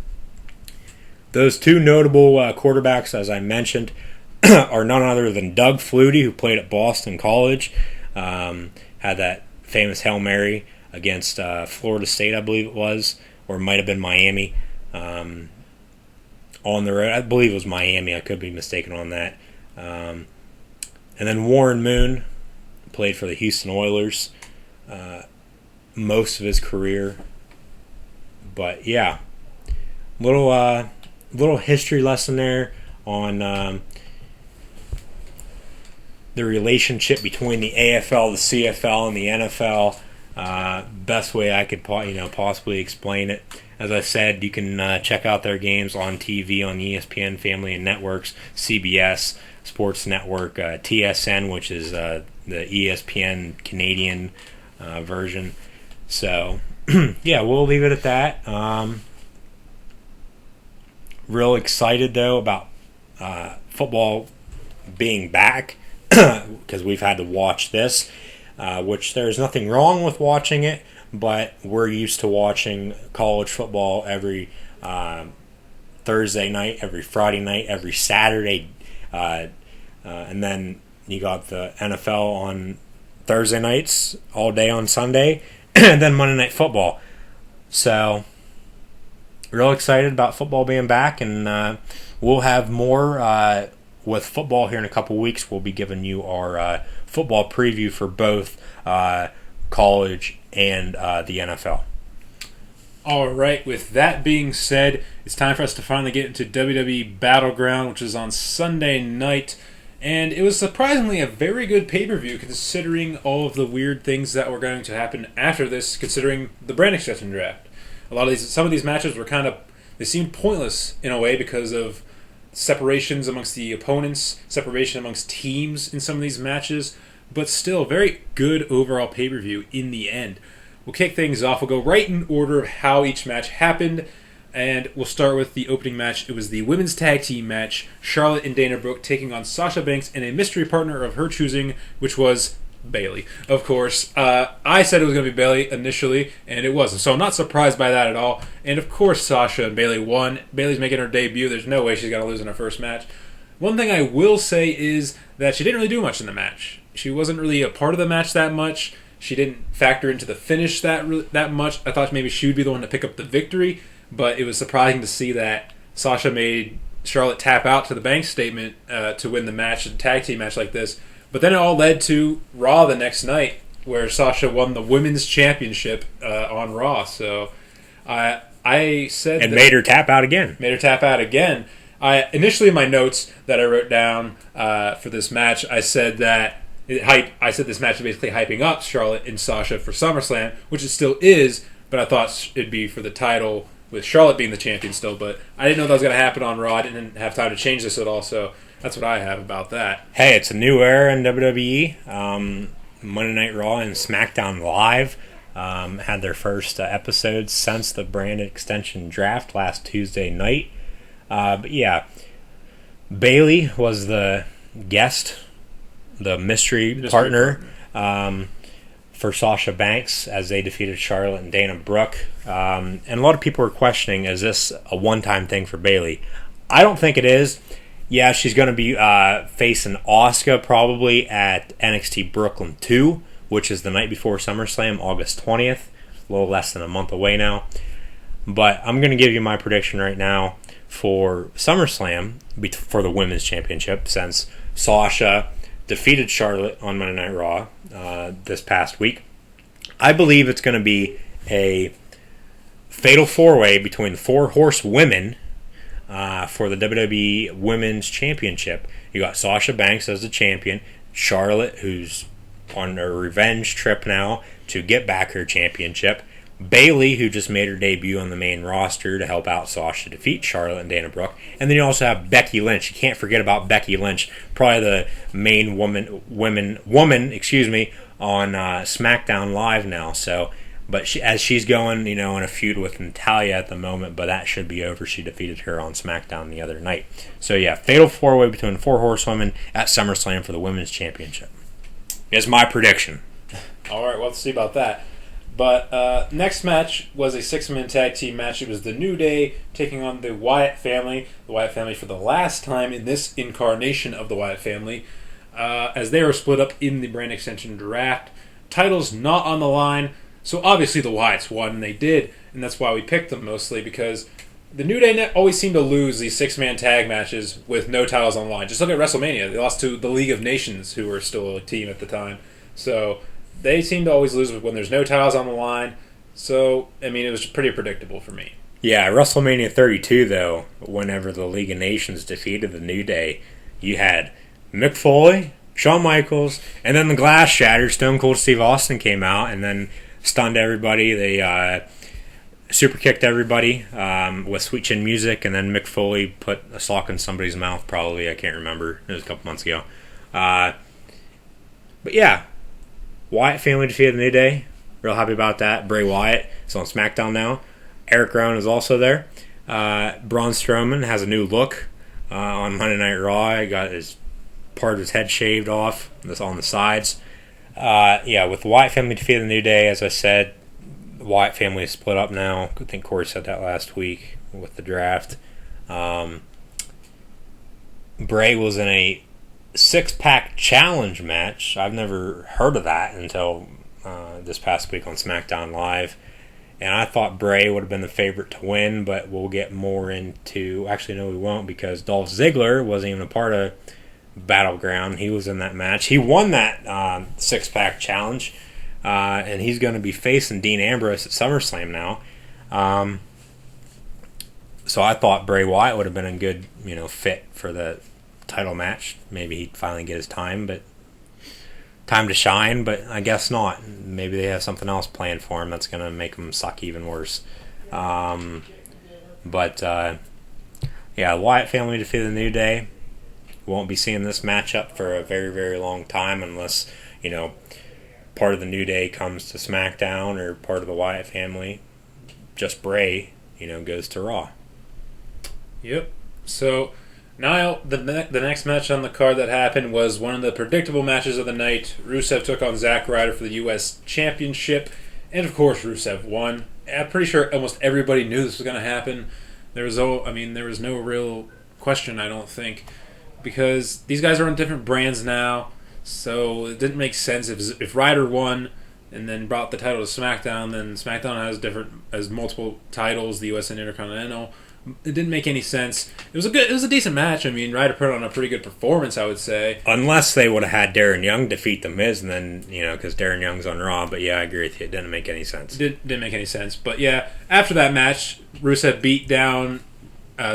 Those 2 notable quarterbacks, as I mentioned, are none other than Doug Flutie, who played at Boston College, had that famous Hail Mary against Florida State, I believe it was, or it might have been Miami. on the road. I believe it was Miami. I could be mistaken on that. And then Warren Moon played for the Houston Oilers most of his career. But yeah, little history lesson there on the relationship between the AFL, the CFL, and the NFL. Best way I could possibly explain it. As I said, you can check out their games on TV on ESPN Family and Networks, CBS Sports Network, TSN, which is the ESPN Canadian version. So, yeah, we'll leave it at that. Real excited, though, about football being back because we've had to watch this, which there's nothing wrong with watching it, but we're used to watching college football every Thursday night, every Friday night, every Saturday, and then you got the NFL on Thursday nights all day on Sunday, and then Monday Night Football. So, real excited about football being back, and we'll have more with football here in a couple weeks. We'll be giving you our football preview for both college and the NFL. All right, with that being said, it's time for us to finally get into WWE Battleground, which is on Sunday night. And it was surprisingly a very good pay-per-view considering all of the weird things that were going to happen after this, considering the brand extension draft. Some of these matches were they seemed pointless in a way because of separations amongst the opponents, separation amongst teams in some of these matches, but still very good overall pay-per-view in the end. We'll kick things off. We'll go right in order of how each match happened, and we'll start with the opening match. It was the women's tag team match, Charlotte and Dana Brooke taking on Sasha Banks and a mystery partner of her choosing, which was Bayley. Of course, I said it was going to be Bayley initially, and it wasn't, so I'm not surprised by that at all. And of course, Sasha and Bayley won. Bayley's making her debut. There's no way she's going to lose in her first match. One thing I will say is that she didn't really do much in the match. She wasn't really a part of the match that much. She didn't factor into the finish that much. I thought maybe she would be the one to pick up the victory, but it was surprising to see that Sasha made Charlotte tap out to the Banks statement to win the match, a tag team match like this. But then it all led to Raw the next night, where Sasha won the women's championship on Raw. So I said and made her tap out again. Initially in my notes that I wrote down for this match, I said that this match is basically hyping up Charlotte and Sasha for SummerSlam, which it still is, but I thought it'd be for the title with Charlotte being the champion still, but I didn't know that was going to happen on Raw. I didn't have time to change this at all, so that's what I have about that. Hey, it's a new era in WWE. Monday Night Raw and SmackDown Live had their first episodes since the brand extension draft last Tuesday night. But yeah, Bayley was the guest, the mystery partner for Sasha Banks as they defeated Charlotte and Dana Brooke. And a lot of people were questioning, is this a one-time thing for Bayley? I don't think it is. Yeah, she's going to be facing Asuka probably at NXT Brooklyn 2, which is the night before SummerSlam, August 20th. A little less than a month away now. But I'm going to give you my prediction right now for SummerSlam for the Women's Championship, since Sasha defeated Charlotte on Monday Night Raw this past week. I believe it's going to be a fatal four-way between the four horsewomen for the WWE Women's Championship. You got Sasha Banks as the champion, Charlotte, who's on a revenge trip now to get back her championship, Bayley, who just made her debut on the main roster to help out Sasha defeat Charlotte and Dana Brooke. And then you also have Becky Lynch. You can't forget about Becky Lynch, probably the main woman on SmackDown Live now. So, but she's going, in a feud with Natalya at the moment, but that should be over. She defeated her on SmackDown the other night. So yeah, fatal four-way between the four horsewomen at SummerSlam for the Women's Championship is my prediction. All right, well, let's see about that. But next match was a six-man tag team match. It was the New Day taking on the Wyatt family. The Wyatt family for the last time in this incarnation of the Wyatt family, as they were split up in the brand extension draft. Titles not on the line. So obviously the Wyatts won, and they did. And that's why we picked them mostly, because the New Day always seem to lose these 6-man tag matches with no titles on the line. Just look at WrestleMania. They lost to the League of Nations, who were still a team at the time. So they seem to always lose when there's no titles on the line. So, I mean, it was pretty predictable for me. Yeah, WrestleMania 32, though, whenever the League of Nations defeated the New Day, you had Mick Foley, Shawn Michaels, and then the glass shattered. Stone Cold Steve Austin came out and then stunned everybody. They super kicked everybody with Sweet Chin Music, and then Mick Foley put a sock in somebody's mouth, probably. I can't remember. It was a couple months ago. But yeah, Wyatt family defeated the New Day. Real happy about that. Bray Wyatt is on SmackDown now. Eric Rowan is also there. Braun Strowman has a new look on Monday Night Raw. He got part of his head shaved off. That's on the sides. With the Wyatt family defeating the New Day, as I said, the Wyatt family is split up now. I think Corey said that last week with the draft. Bray was in a 6-pack challenge match. I've never heard of that until this past week on SmackDown Live. And I thought Bray would have been the favorite to win, but we'll get more into... Actually, no, we won't, because Dolph Ziggler wasn't even a part of Battleground. He was in that match. He won that 6-pack challenge, and he's going to be facing Dean Ambrose at SummerSlam now. So I thought Bray Wyatt would have been a good, fit for the title match. Maybe he'd finally get his time to shine, but I guess not. Maybe they have something else planned for him that's going to make him suck even worse. Wyatt family defeated the New Day. Won't be seeing this matchup for a very, very long time unless, part of the New Day comes to SmackDown or part of the Wyatt family. Just Bray, goes to Raw. Yep. So... Now, the next match on the card that happened was one of the predictable matches of the night. Rusev took on Zack Ryder for the U.S. Championship, and of course Rusev won. I'm pretty sure almost everybody knew this was going to happen. There was no real question, I don't think, because these guys are on different brands now, so it didn't make sense if Ryder won and then brought the title to SmackDown. Then SmackDown has multiple titles, the U.S. and Intercontinental. It didn't make any sense. It was a decent match. I mean, Ryder put on a pretty good performance, I would say. Unless they would have had Darren Young defeat The Miz, and then, because Darren Young's on Raw. But yeah, I agree with you. It didn't make any sense. Didn't make any sense. But yeah, after that match, Rusev beat down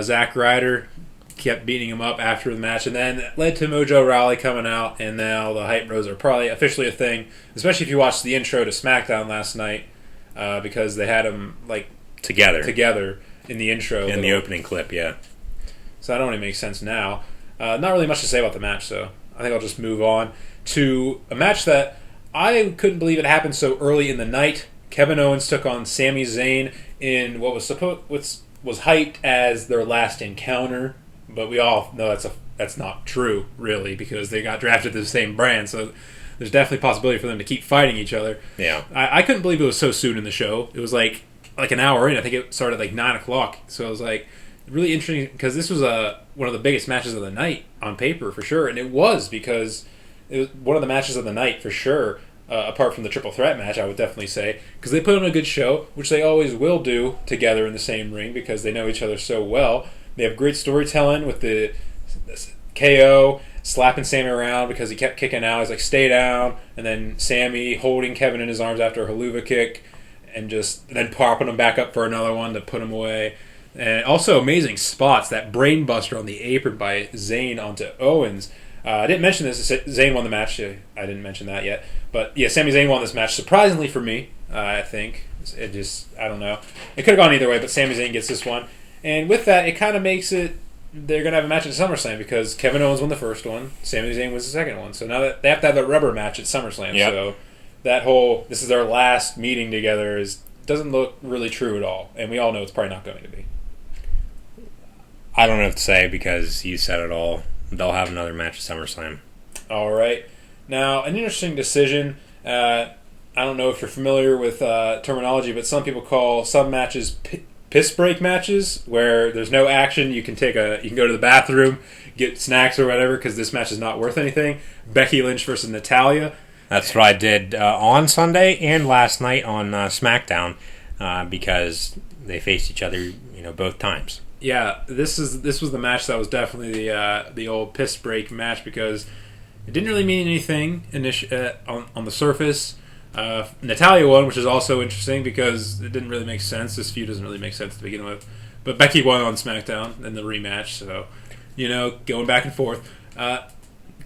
Zack Ryder, kept beating him up after the match, and then it led to Mojo Rawley coming out, and now the Hype Bros are probably officially a thing, especially if you watched the intro to SmackDown last night, because they had them, together. In the intro. In the opening clip, yeah. So that only makes sense now. Not really much to say about the match, so I think I'll just move on to a match that I couldn't believe it happened so early in the night. Kevin Owens took on Sami Zayn in what was hyped as their last encounter, but we all know that's not true, really, because they got drafted to the same brand, so there's definitely a possibility for them to keep fighting each other. Yeah. I couldn't believe it was so soon in the show. It was like an hour in. I think it started at 9 o'clock. So it was really interesting because this was one of the biggest matches of the night on paper for sure, and it was because it was one of the matches of the night for sure. Apart from the triple threat match, I would definitely say, because they put on a good show, which they always will do together in the same ring because they know each other so well. They have great storytelling with the KO slapping Sammy around because he kept kicking out. He's like, stay down, and then Sammy holding Kevin in his arms after a haluva kick, and then popping him back up for another one to put him away. And also amazing spots, that brain buster on the apron by Zayn onto Owens. I didn't mention this. Zayn won the match. I didn't mention that yet. But yeah, Sami Zayn won this match, surprisingly for me, I think. I don't know. It could have gone either way, but Sami Zayn gets this one. And with that, it kind of makes it, they're going to have a match at SummerSlam because Kevin Owens won the first one, Sami Zayn was the second one. So now that they have to have a rubber match at SummerSlam. Yep. So that whole, this is their last meeting together, doesn't look really true at all. And we all know it's probably not going to be. I don't know what to say because you said it all. They'll have another match at SummerSlam. All right. Now, an interesting decision. I don't know if you're familiar with terminology, but some people call some matches piss break matches, where there's no action. You can go to the bathroom, get snacks or whatever, because this match is not worth anything. Becky Lynch versus Natalya. That's what I did on Sunday and last night on SmackDown, because they faced each other, both times. Yeah, this was the match that was definitely the old piss break match because it didn't really mean anything on the surface. Natalia won, which is also interesting because it didn't really make sense. This feud doesn't really make sense to begin with. But Becky won on SmackDown in the rematch, so, going back and forth.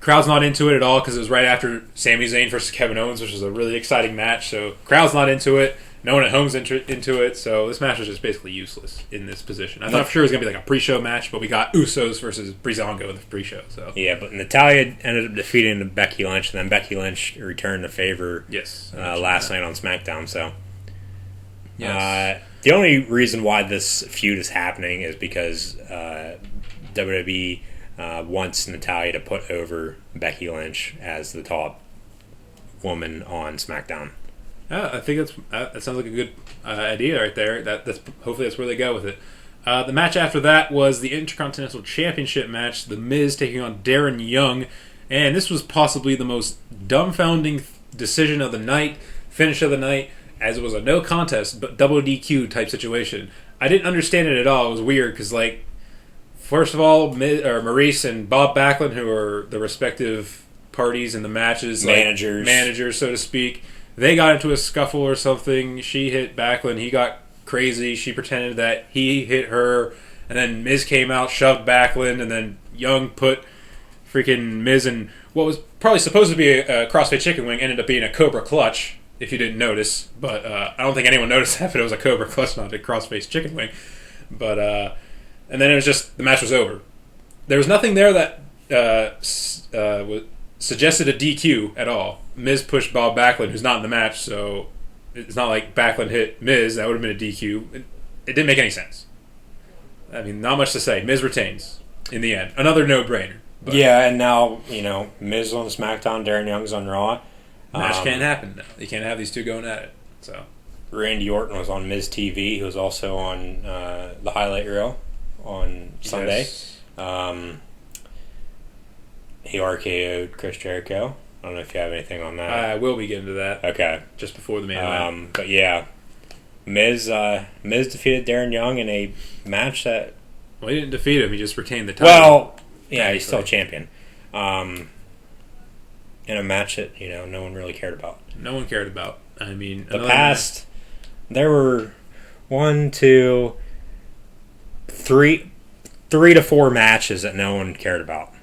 Crowd's not into it at all because it was right after Sami Zayn versus Kevin Owens, which was a really exciting match. So crowd's not into it. No one at home's into it. So this match was just basically useless in this position. I thought for sure it was going to be like a pre-show match, but we got Usos versus Breezango in the pre-show. So yeah, but Natalia ended up defeating Becky Lynch, and then Becky Lynch returned the favor last night on SmackDown. So the only reason why this feud is happening is because WWE wants Natalia to put over Becky Lynch as the top woman on SmackDown. Yeah, I think that sounds like a good idea right there. Hopefully that's where they go with it. The match after that was the Intercontinental Championship match. The Miz taking on Darren Young, and this was possibly the most dumbfounding decision of the night, finish of the night, as it was a no contest but double DQ type situation. I didn't understand it at all. It was weird because first of all, Maurice and Bob Backlund, who are the respective parties in the matches, managers so to speak. They got into a scuffle or something. She hit Backlund. He got crazy. She pretended that he hit her. And then Miz came out, shoved Backlund. And then Young put freaking Miz in what was probably supposed to be a crossface chicken wing. Ended up being a Cobra Clutch, if you didn't notice. But I don't think anyone noticed that, but it was a Cobra Clutch, not a crossface chicken wing. But and then it was just, the match was over. There was nothing there that suggested a DQ at all. Miz pushed Bob Backlund, who's not in the match, so it's not like Backlund hit Miz. That would have been a DQ. It didn't make any sense. I mean, not much to say. Miz retains in the end. Another no-brainer. But yeah, and now, Miz on SmackDown, Darren Young's on Raw. Match can't happen now. You can't have these two going at it. So Randy Orton was on Miz TV. He was also on the highlight reel on Sunday. Yes. He RKO'd Chris Jericho. I don't know if you have anything on that. I will be getting to that. Okay. Just before the main event. But yeah, Miz defeated Darren Young in a match that... Well, he didn't defeat him. He just retained the title. Well, yeah, he's still a champion. In a match that, no one really cared about. No one cared about. I mean... There were 1, 2, 3 to 4 matches that no one cared about.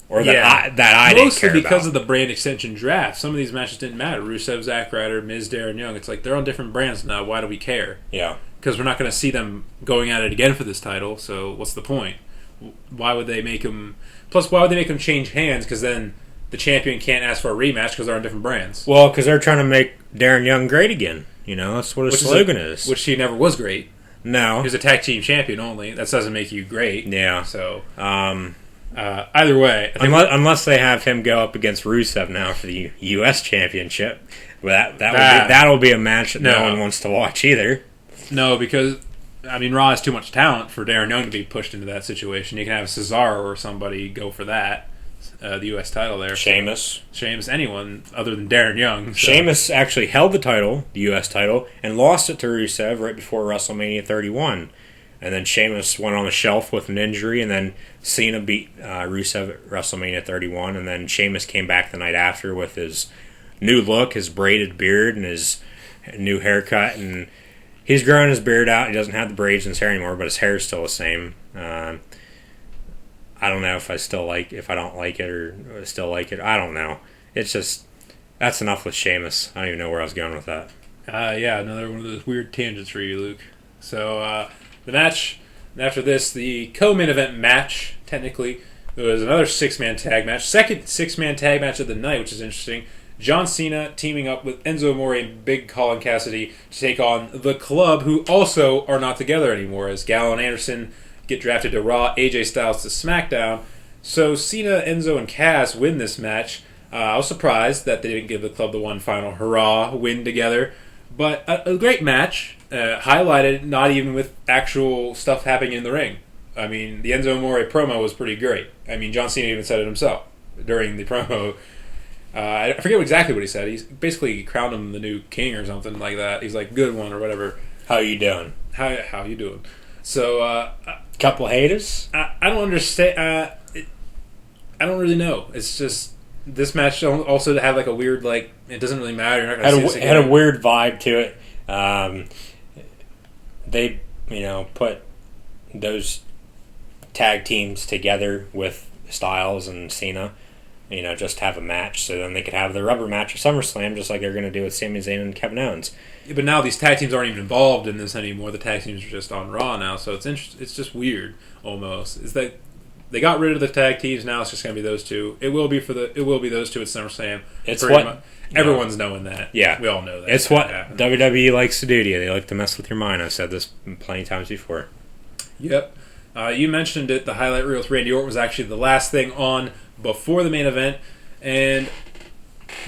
Or that I didn't care about. Mostly because of the brand extension draft. Some of these matches didn't matter. Rusev, Zack Ryder, Miz, Darren Young. It's like they're on different brands now. Why do we care? Yeah. Because we're not going to see them going at it again for this title. So what's the point? Why would they make them... Plus, why would they make them change hands? Because then the champion can't ask for a rematch because they're on different brands. Well, because they're trying to make Darren Young great again. That's what his slogan is. Which he never was great. No. He was a tag team champion only. That doesn't make you great. Yeah. So... either way, unless they have him go up against Rusev now for the U.S. Championship, that'll be a match that no one wants to watch either. No, because Raw has too much talent for Darren Young to be pushed into that situation. You can have Cesaro or somebody go for that, the U.S. title there. Sheamus, anyone other than Darren Young. So. Sheamus actually held the title, the U.S. title, and lost it to Rusev right before WrestleMania 31. And then Sheamus went on the shelf with an injury, and then Cena beat Rusev at WrestleMania 31, and then Sheamus came back the night after with his new look, his braided beard, and his new haircut, and he's growing his beard out. He doesn't have the braids in his hair anymore, but his hair is still the same. I don't know if I don't like it or still like it. I don't know. It's just, that's enough with Sheamus. I don't even know where I was going with that. Yeah, another one of those weird tangents for you, Luke. So, the match, after this, the co-main event match, technically, it was another 6-man tag match. Second 6-man tag match of the night, which is interesting. John Cena teaming up with Enzo Amore and Big Colin Cassidy to take on The Club, who also are not together anymore, as Gallo and Anderson get drafted to Raw, AJ Styles to SmackDown. So Cena, Enzo, and Cass win this match. I was surprised that they didn't give The Club the one final hurrah win together. But a great match, highlighted not even with actual stuff happening in the ring. I mean, the Enzo Amore promo was pretty great. I mean, John Cena even said it himself during the promo. I forget exactly what he said. He basically crowned him the new king or something like that. He's like, good one or whatever. How you doing? How you doing? So, Couple haters? I don't understand. I don't really know. It's just this match also had like a weird it doesn't really matter. You're not gonna see this again. Had a weird vibe to it. They put those tag teams together with Styles and Cena. Just have a match, so then they could have the rubber match at SummerSlam, just like they're going to do with Sami Zayn and Kevin Owens. Yeah, but now these tag teams aren't even involved in this anymore. The tag teams are just on Raw now, so it's just weird almost. Is that they got rid of the tag teams, now it's just going to be those two. It will be those two at SummerSlam. It's what everyone's knowing that. Yeah, we all know that. It's what WWE likes to do to you. They like to mess with your mind. I've said this plenty of times before. Yep. You mentioned it. The highlight reel with Randy Orton was actually the last thing on before the main event, and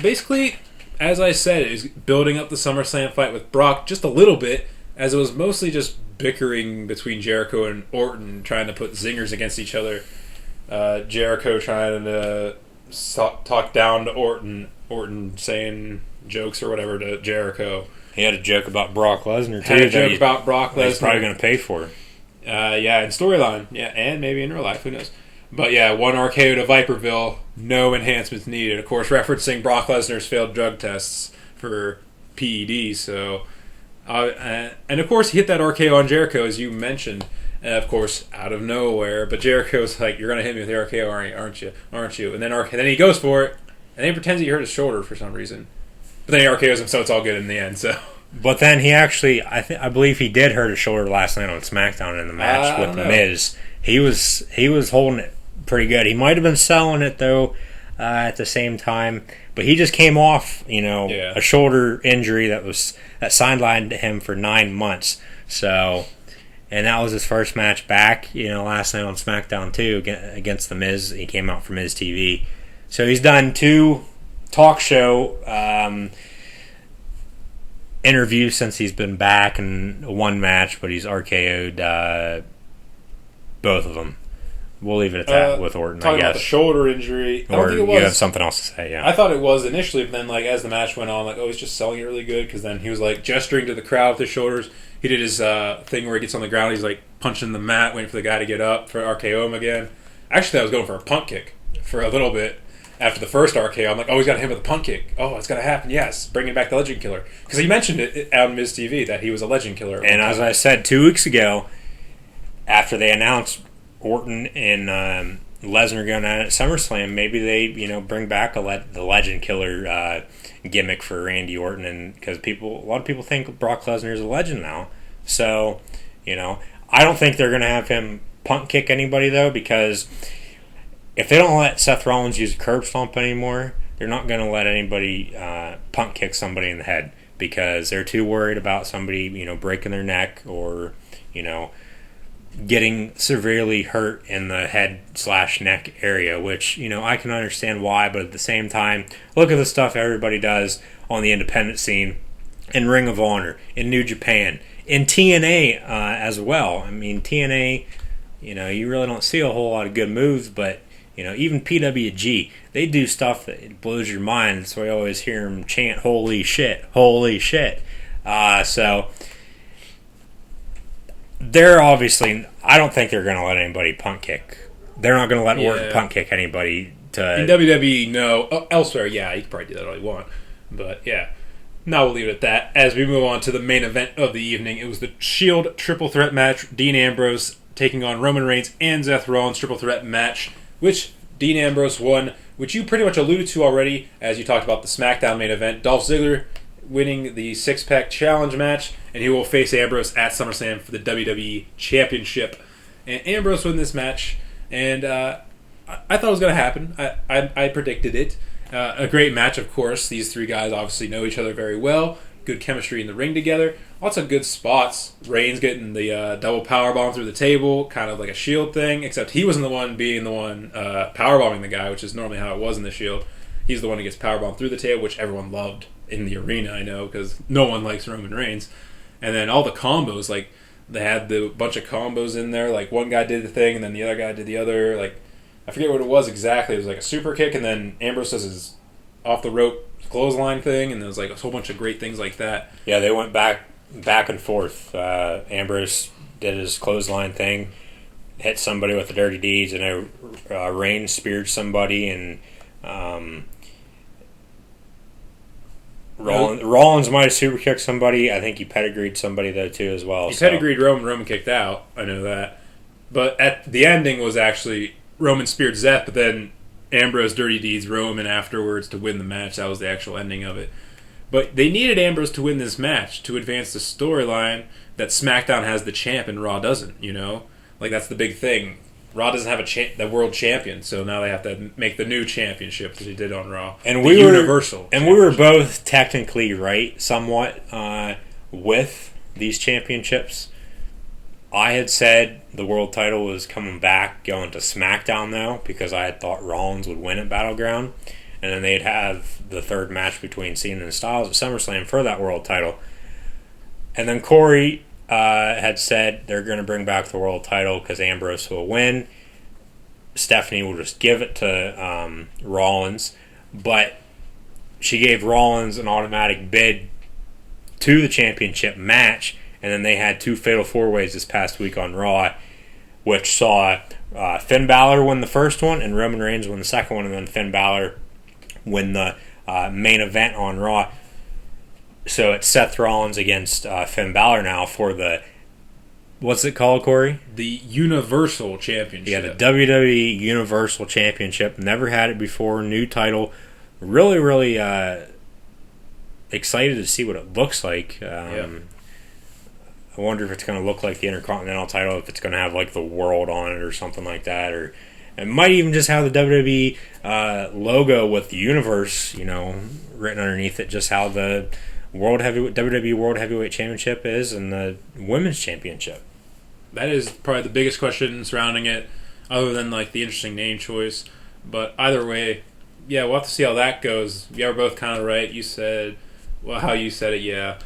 basically, as I said, it was building up the SummerSlam fight with Brock just a little bit, as it was mostly just bickering between Jericho and Orton, trying to put zingers against each other. Jericho trying to talk down to Orton saying jokes or whatever to Jericho. He had a joke about Brock Lesnar too. Had a joke about Brock Lesnar. He's probably going to pay for. In storyline, and maybe in real life, who knows? But yeah, one RKO to Viperville, no enhancements needed. Of course, referencing Brock Lesnar's failed drug tests for PEDs. So, and of course, he hit that RKO on Jericho, as you mentioned. Of course, out of nowhere. But Jericho's like, "You're gonna hit me with the RKO, aren't you?" And then he goes for it, and then he pretends he hurt his shoulder for some reason. But then he RKOs him, so it's all good in the end. So. But then he actually, I believe he did hurt his shoulder last night on SmackDown in the match with The Miz. He was holding it pretty good. He might have been selling it though at the same time, but he just came off a shoulder injury that sidelined him for 9 months. So, and that was his first match back. Last night on SmackDown too against The Miz. He came out from Miz TV. So he's done 2 talk show interviews since he's been back, and 1 match, but he's RKO'd both of them. We'll leave it at that with Orton, I guess. Talking about the shoulder injury. I don't think it was. You have something else to say, yeah. I thought it was initially, but then as the match went on, he's just selling it really good, because then he was gesturing to the crowd with his shoulders. He did his thing where he gets on the ground, he's punching the mat, waiting for the guy to get up for RKO him again. Actually, I was going for a punt kick for a little bit. After the first RKO, I'm like, he's got to hit him with a punt kick. Oh, it's going to happen, yes. Bringing back the Legend Killer. Because he mentioned it on Miz TV that he was a Legend Killer. And as I said 2 weeks ago, after they announced Orton and Lesnar going at SummerSlam, maybe they bring back the Legend Killer gimmick for Randy Orton, and because a lot of people think Brock Lesnar is a legend now. So, I don't think they're going to have him punt kick anybody though, because if they don't let Seth Rollins use a curb stomp anymore, they're not going to let anybody punt kick somebody in the head, because they're too worried about somebody, breaking their neck or, getting severely hurt in the head/neck area, which, I can understand why, but at the same time, look at the stuff everybody does on the independent scene, in Ring of Honor, in New Japan, in TNA as well. I mean, TNA, you really don't see a whole lot of good moves, but even PWG, they do stuff that blows your mind. That's why I always hear them chant, "Holy shit, holy shit." So they're obviously, I don't think they're going to let anybody punt kick. They're not going to let Orton punt kick anybody. In WWE, no. Elsewhere, yeah, you can probably do that all you want. But yeah, now we'll leave it at that. As we move on to the main event of the evening, it was the Shield Triple Threat match. Dean Ambrose taking on Roman Reigns and Seth Rollins Triple Threat match, which Dean Ambrose won, which you pretty much alluded to already as you talked about the SmackDown main event. Dolph Ziggler winning the six-pack challenge match, and he will face Ambrose at SummerSlam for the WWE Championship. And Ambrose won this match, and I thought it was going to happen. I predicted it. A great match, of course. These 3 guys obviously know each other very well. Good chemistry in the ring together. Lots of good spots. Reigns getting the double powerbomb through the table, kind of like a Shield thing, except he wasn't the one being the one powerbombing the guy, which is normally how it was in the Shield. He's the one who gets powerbombed through the table, which everyone loved in the arena, I know, because no one likes Roman Reigns. And then all the combos, they had the bunch of combos in there. One guy did the thing, and then the other guy did the other. I forget what it was exactly. It was a super kick, and then Ambrose does his off the rope clothesline thing, and there was a whole bunch of great things like that. Yeah, they went back back and forth. Ambrose did his clothesline thing, hit somebody with the dirty deeds, and Reigns speared somebody, and Rollins might have super kicked somebody. I think he pedigreed somebody though too as well. He pedigreed Roman. Roman kicked out. I know that. But at the ending was actually Roman speared Seth, but then Ambrose dirty deeds Roman afterwards to win the match. That was the actual ending of it. But they needed Ambrose to win this match to advance the storyline that SmackDown has the champ and Raw doesn't. You know, like that's the big thing. Raw doesn't have the world champion, so now they have to make the new championship that they did on Raw. And we were both technically right, somewhat, with these championships. I had said the world title was coming back, going to SmackDown though, because I had thought Rollins would win at Battleground, and then they'd have the third match between Cena and Styles at SummerSlam for that world title. And then Corey had said they're going to bring back the world title because Ambrose will win. Stephanie will just give it to Rollins, but she gave Rollins an automatic bid to the championship match, and then they had 2 fatal 4-ways this past week on Raw, which saw Finn Balor win the first one and Roman Reigns win the second one, and then Finn Balor win the main event on Raw. So it's Seth Rollins against Finn Balor now for the, what's it called, Corey? The Universal Championship. Yeah, the WWE Universal Championship. Never had it before. New title. Really, really excited to see what it looks like. I wonder if it's going to look like the Intercontinental title, if it's going to have like the world on it or something like that, or it might even just have the WWE logo with the universe, written underneath it, just how the WWE World Heavyweight Championship is and the Women's Championship. That is probably the biggest question surrounding it, other than like the interesting name choice. But either way, yeah, we'll have to see how that goes. Yeah, we're both kind of right. You said, well, how you said it, yeah.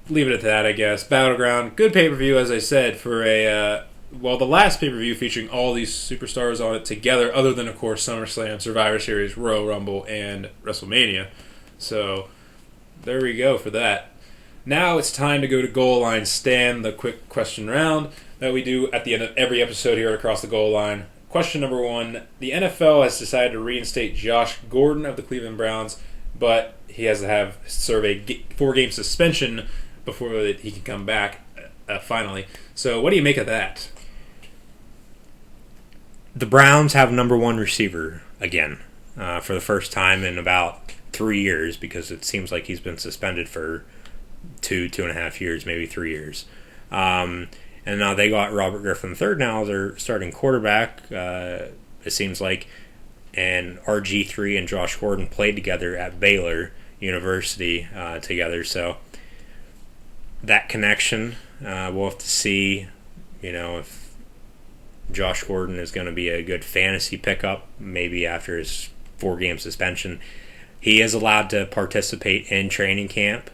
Leave it at that, I guess. Battleground, good pay-per-view, as I said, for the last pay-per-view featuring all these superstars on it together, other than, of course, SummerSlam, Survivor Series, Royal Rumble, and WrestleMania. So there we go for that. Now it's time to go to Goal Line Stand, the quick question round that we do at the end of every episode here at Across the Goal Line. Question number 1. The NFL has decided to reinstate Josh Gordon of the Cleveland Browns, but he has to serve a 4-game suspension before he can come back finally. So what do you make of that? The Browns have number 1 receiver again for the first time in about 3 years, because it seems like he's been suspended for 2.5 years, maybe 3 years. And now they got Robert Griffin III now as their starting quarterback, it seems like. And RG3 and Josh Gordon played together at Baylor University together. So that connection, we'll have to see, if Josh Gordon is going to be a good fantasy pickup, maybe after his 4-game suspension. He is allowed to participate in training camp,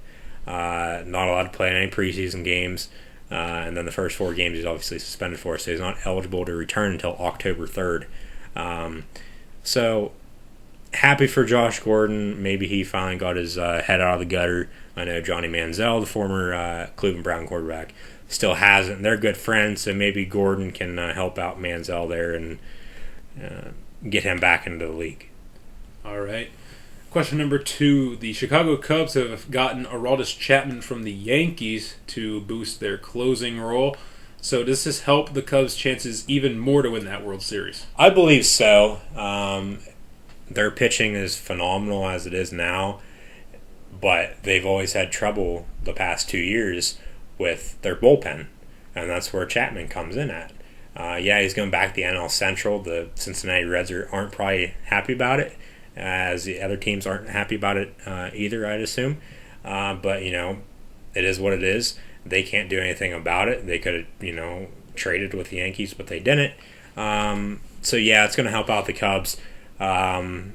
not allowed to play in any preseason games, and then the first 4 games he's obviously suspended for, so he's not eligible to return until October 3rd. So happy for Josh Gordon. Maybe he finally got his head out of the gutter. I know Johnny Manziel, the former Cleveland Brown quarterback, still hasn't. They're good friends, so maybe Gordon can help out Manziel there and get him back into the league. All right. Question number 2. The Chicago Cubs have gotten Aroldis Chapman from the Yankees to boost their closing role. So does this help the Cubs' chances even more to win that World Series? I believe so. Their pitching is phenomenal as it is now, but they've always had trouble the past 2 years with their bullpen, and that's where Chapman comes in at. He's going back to the NL Central. The Cincinnati Reds aren't probably happy about it, as the other teams aren't happy about it either, I'd assume. But, it is what it is. They can't do anything about it. They could have, traded with the Yankees, but they didn't. It's going to help out the Cubs. I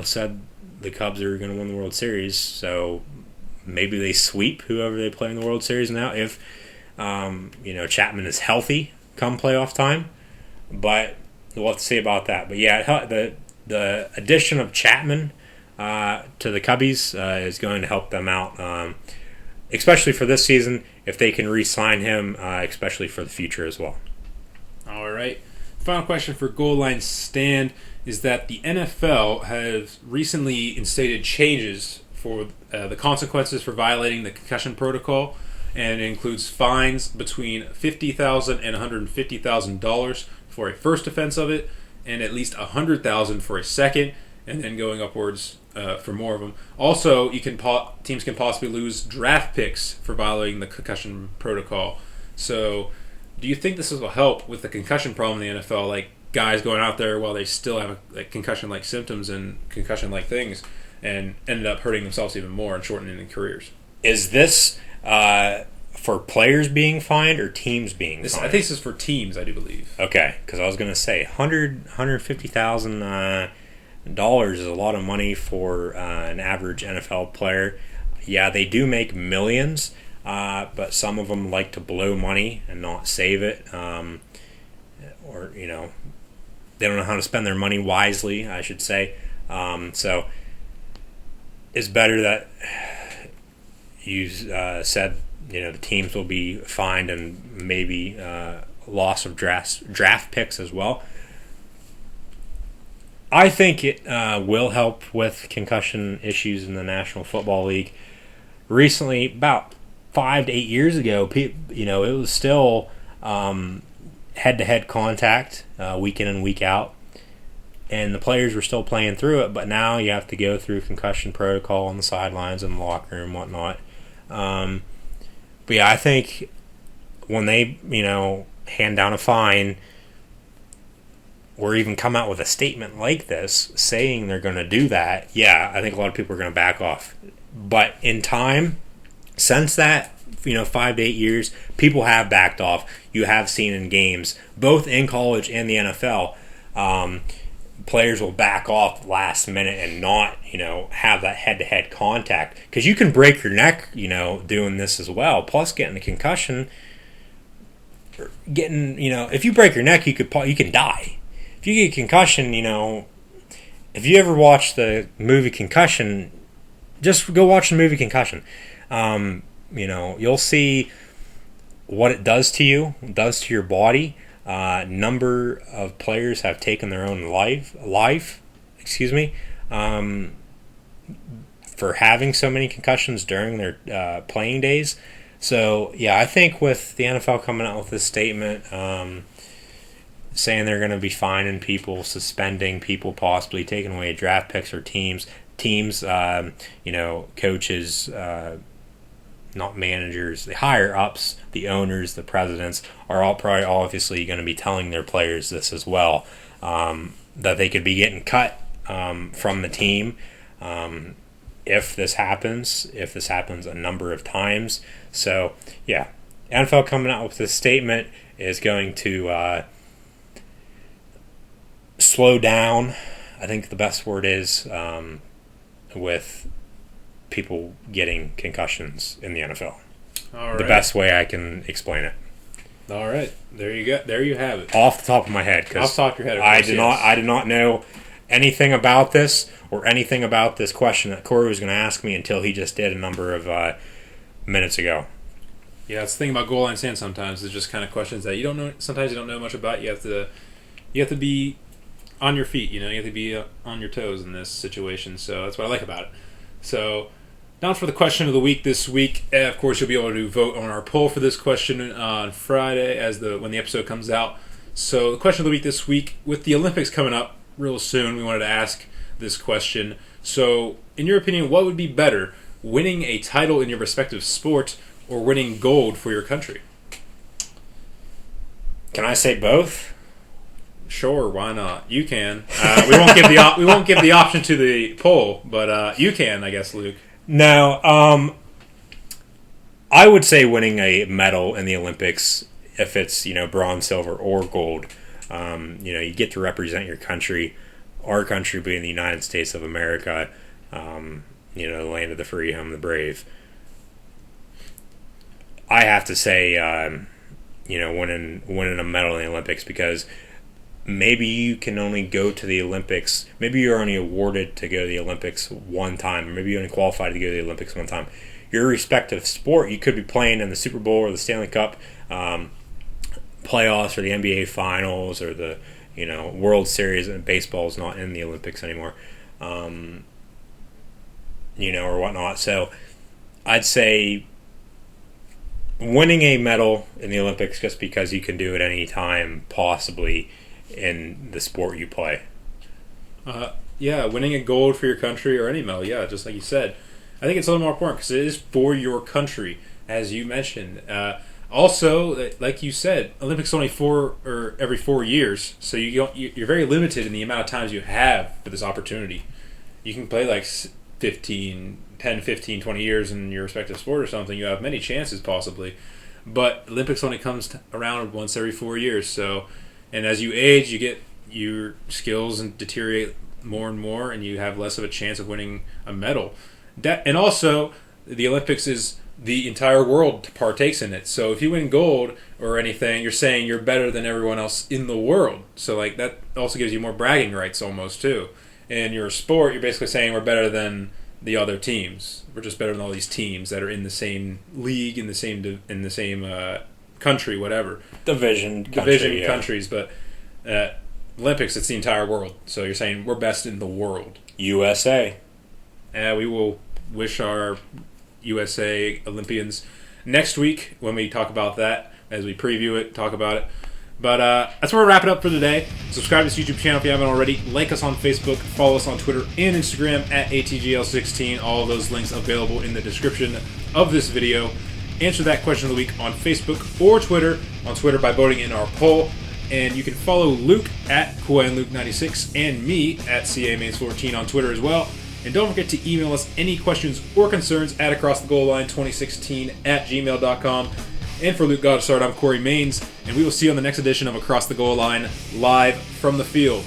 said the Cubs are going to win the World Series, so maybe they sweep whoever they play in the World Series now if, Chapman is healthy come playoff time. But we'll have to see about that. But yeah, the addition of Chapman to the Cubbies is going to help them out, especially for this season, if they can re-sign him, especially for the future as well. All right. Final question for Goal Line Stand is that the NFL has recently instated changes for the consequences for violating the concussion protocol, and it includes fines between $50,000 and $150,000 for a first offense of it, and at least $100,000 for a second, and then going upwards for more of them. Also, teams can possibly lose draft picks for violating the concussion protocol. So, do you think this will help with the concussion problem in the NFL? Like guys going out there while they still have concussion-like symptoms and concussion-like things, and ended up hurting themselves even more and shortening their careers. Is this for players being fined or teams being fined? I think this is for teams, I do believe. Okay, because I was going to say $150,000 is a lot of money for an average NFL player. Yeah, they do make millions, but some of them like to blow money and not save it, or they don't know how to spend their money wisely, I should say. So it's better that you said the teams will be fined and maybe loss of draft picks as well. I think it will help with concussion issues in the National Football League. Recently, about 5 to 8 years ago, it was still head-to-head contact week in and week out, and the players were still playing through it, but now you have to go through concussion protocol on the sidelines and the locker room and whatnot. But yeah, I think when they, hand down a fine or even come out with a statement like this saying they're going to do that, yeah, I think a lot of people are going to back off. But in time, since that, 5 to 8 years, people have backed off. You have seen in games, both in college and the NFL, players will back off last minute and not, have that head-to-head contact. Because you can break your neck, doing this as well. Plus getting a concussion, if you break your neck, you can die. If you get a concussion, if you ever watch the movie Concussion, just go watch the movie Concussion. You'll see what it does to you, does to your body. Number of players have taken their own life, for having so many concussions during their playing days. So, yeah, I think with the NFL coming out with this statement, saying they're going to be fining people, suspending people, possibly taking away draft picks or teams, coaches, not managers, the higher ups, the owners, the presidents are all probably obviously going to be telling their players this as well, that they could be getting cut from the team if this happens a number of times. So yeah, NFL coming out with this statement is going to slow down, I think the best word is, with people getting concussions in the NFL. All right. The best way I can explain it. All right, there you go. There you have it. Off the top of my head, off the top of your head. I did not know anything about this or anything about this question that Corey was going to ask me until he just did a number of minutes ago. Yeah, that's the thing about Goal Line Stand. Sometimes it's just kind of questions that you don't know. Sometimes you don't know much about. You have to be on your feet. You have to be on your toes in this situation. So that's what I like about it. So. Now for the question of the week this week. Of course, you'll be able to vote on our poll for this question on Friday when the episode comes out. So the question of the week this week, with the Olympics coming up real soon, we wanted to ask this question. So in your opinion, what would be better, winning a title in your respective sport or winning gold for your country? Can I say both? Sure, why not? You can. We won't give the option to the poll, but you can, I guess, Luke. No, I would say winning a medal in the Olympics, if it's bronze, silver, or gold. You get to represent your country, our country being the United States of America. The land of the free, home of the brave. I have to say, winning a medal in the Olympics, because maybe you can only go to the Olympics. Maybe you're only awarded to go to the Olympics one time, or maybe you only qualified to go to the Olympics one time. Your respective sport, you could be playing in the Super Bowl or the Stanley Cup playoffs, or the NBA Finals, or the World Series, and baseball is not in the Olympics anymore, or whatnot. So I'd say winning a medal in the Olympics just because you can do it any time possibly in the sport you play. Winning a gold for your country or any medal, just like you said. I think it's a little more important because it is for your country, as you mentioned. Also, like you said, Olympics only every 4 years, so you're very limited in the amount of times you have for this opportunity. You can play like 10, 15, 20 years in your respective sport or something. You have many chances possibly, but Olympics only comes around once every 4 years. So, and as you age, you get your skills and deteriorate more and more, and you have less of a chance of winning a medal. And also, the Olympics is the entire world partakes in it. So if you win gold or anything, you're saying you're better than everyone else in the world. So like that also gives you more bragging rights almost too. In your sport, you're basically saying we're better than the other teams. We're just better than all these teams that are in the same league, in the same country, whatever. Division countries, but Olympics, it's the entire world. So you're saying we're best in the world. USA. We will wish our USA Olympians next week when we talk about that, as we preview it, talk about it. But that's where we're wrapping up for today. Subscribe to this YouTube channel if you haven't already. Like us on Facebook. Follow us on Twitter and Instagram at ATGL16. All of those links available in the description of this video. Answer that question of the week on Facebook or Twitter. On Twitter by voting in our poll. And you can follow Luke at KawhiiandLuke96 and me at CAMains14 on Twitter as well. And don't forget to email us any questions or concerns at acrossthegoalline2016@gmail.com. And for Luke Goddard, I'm Corey Mains, and we will see you on the next edition of Across the Goal Line, live from the field.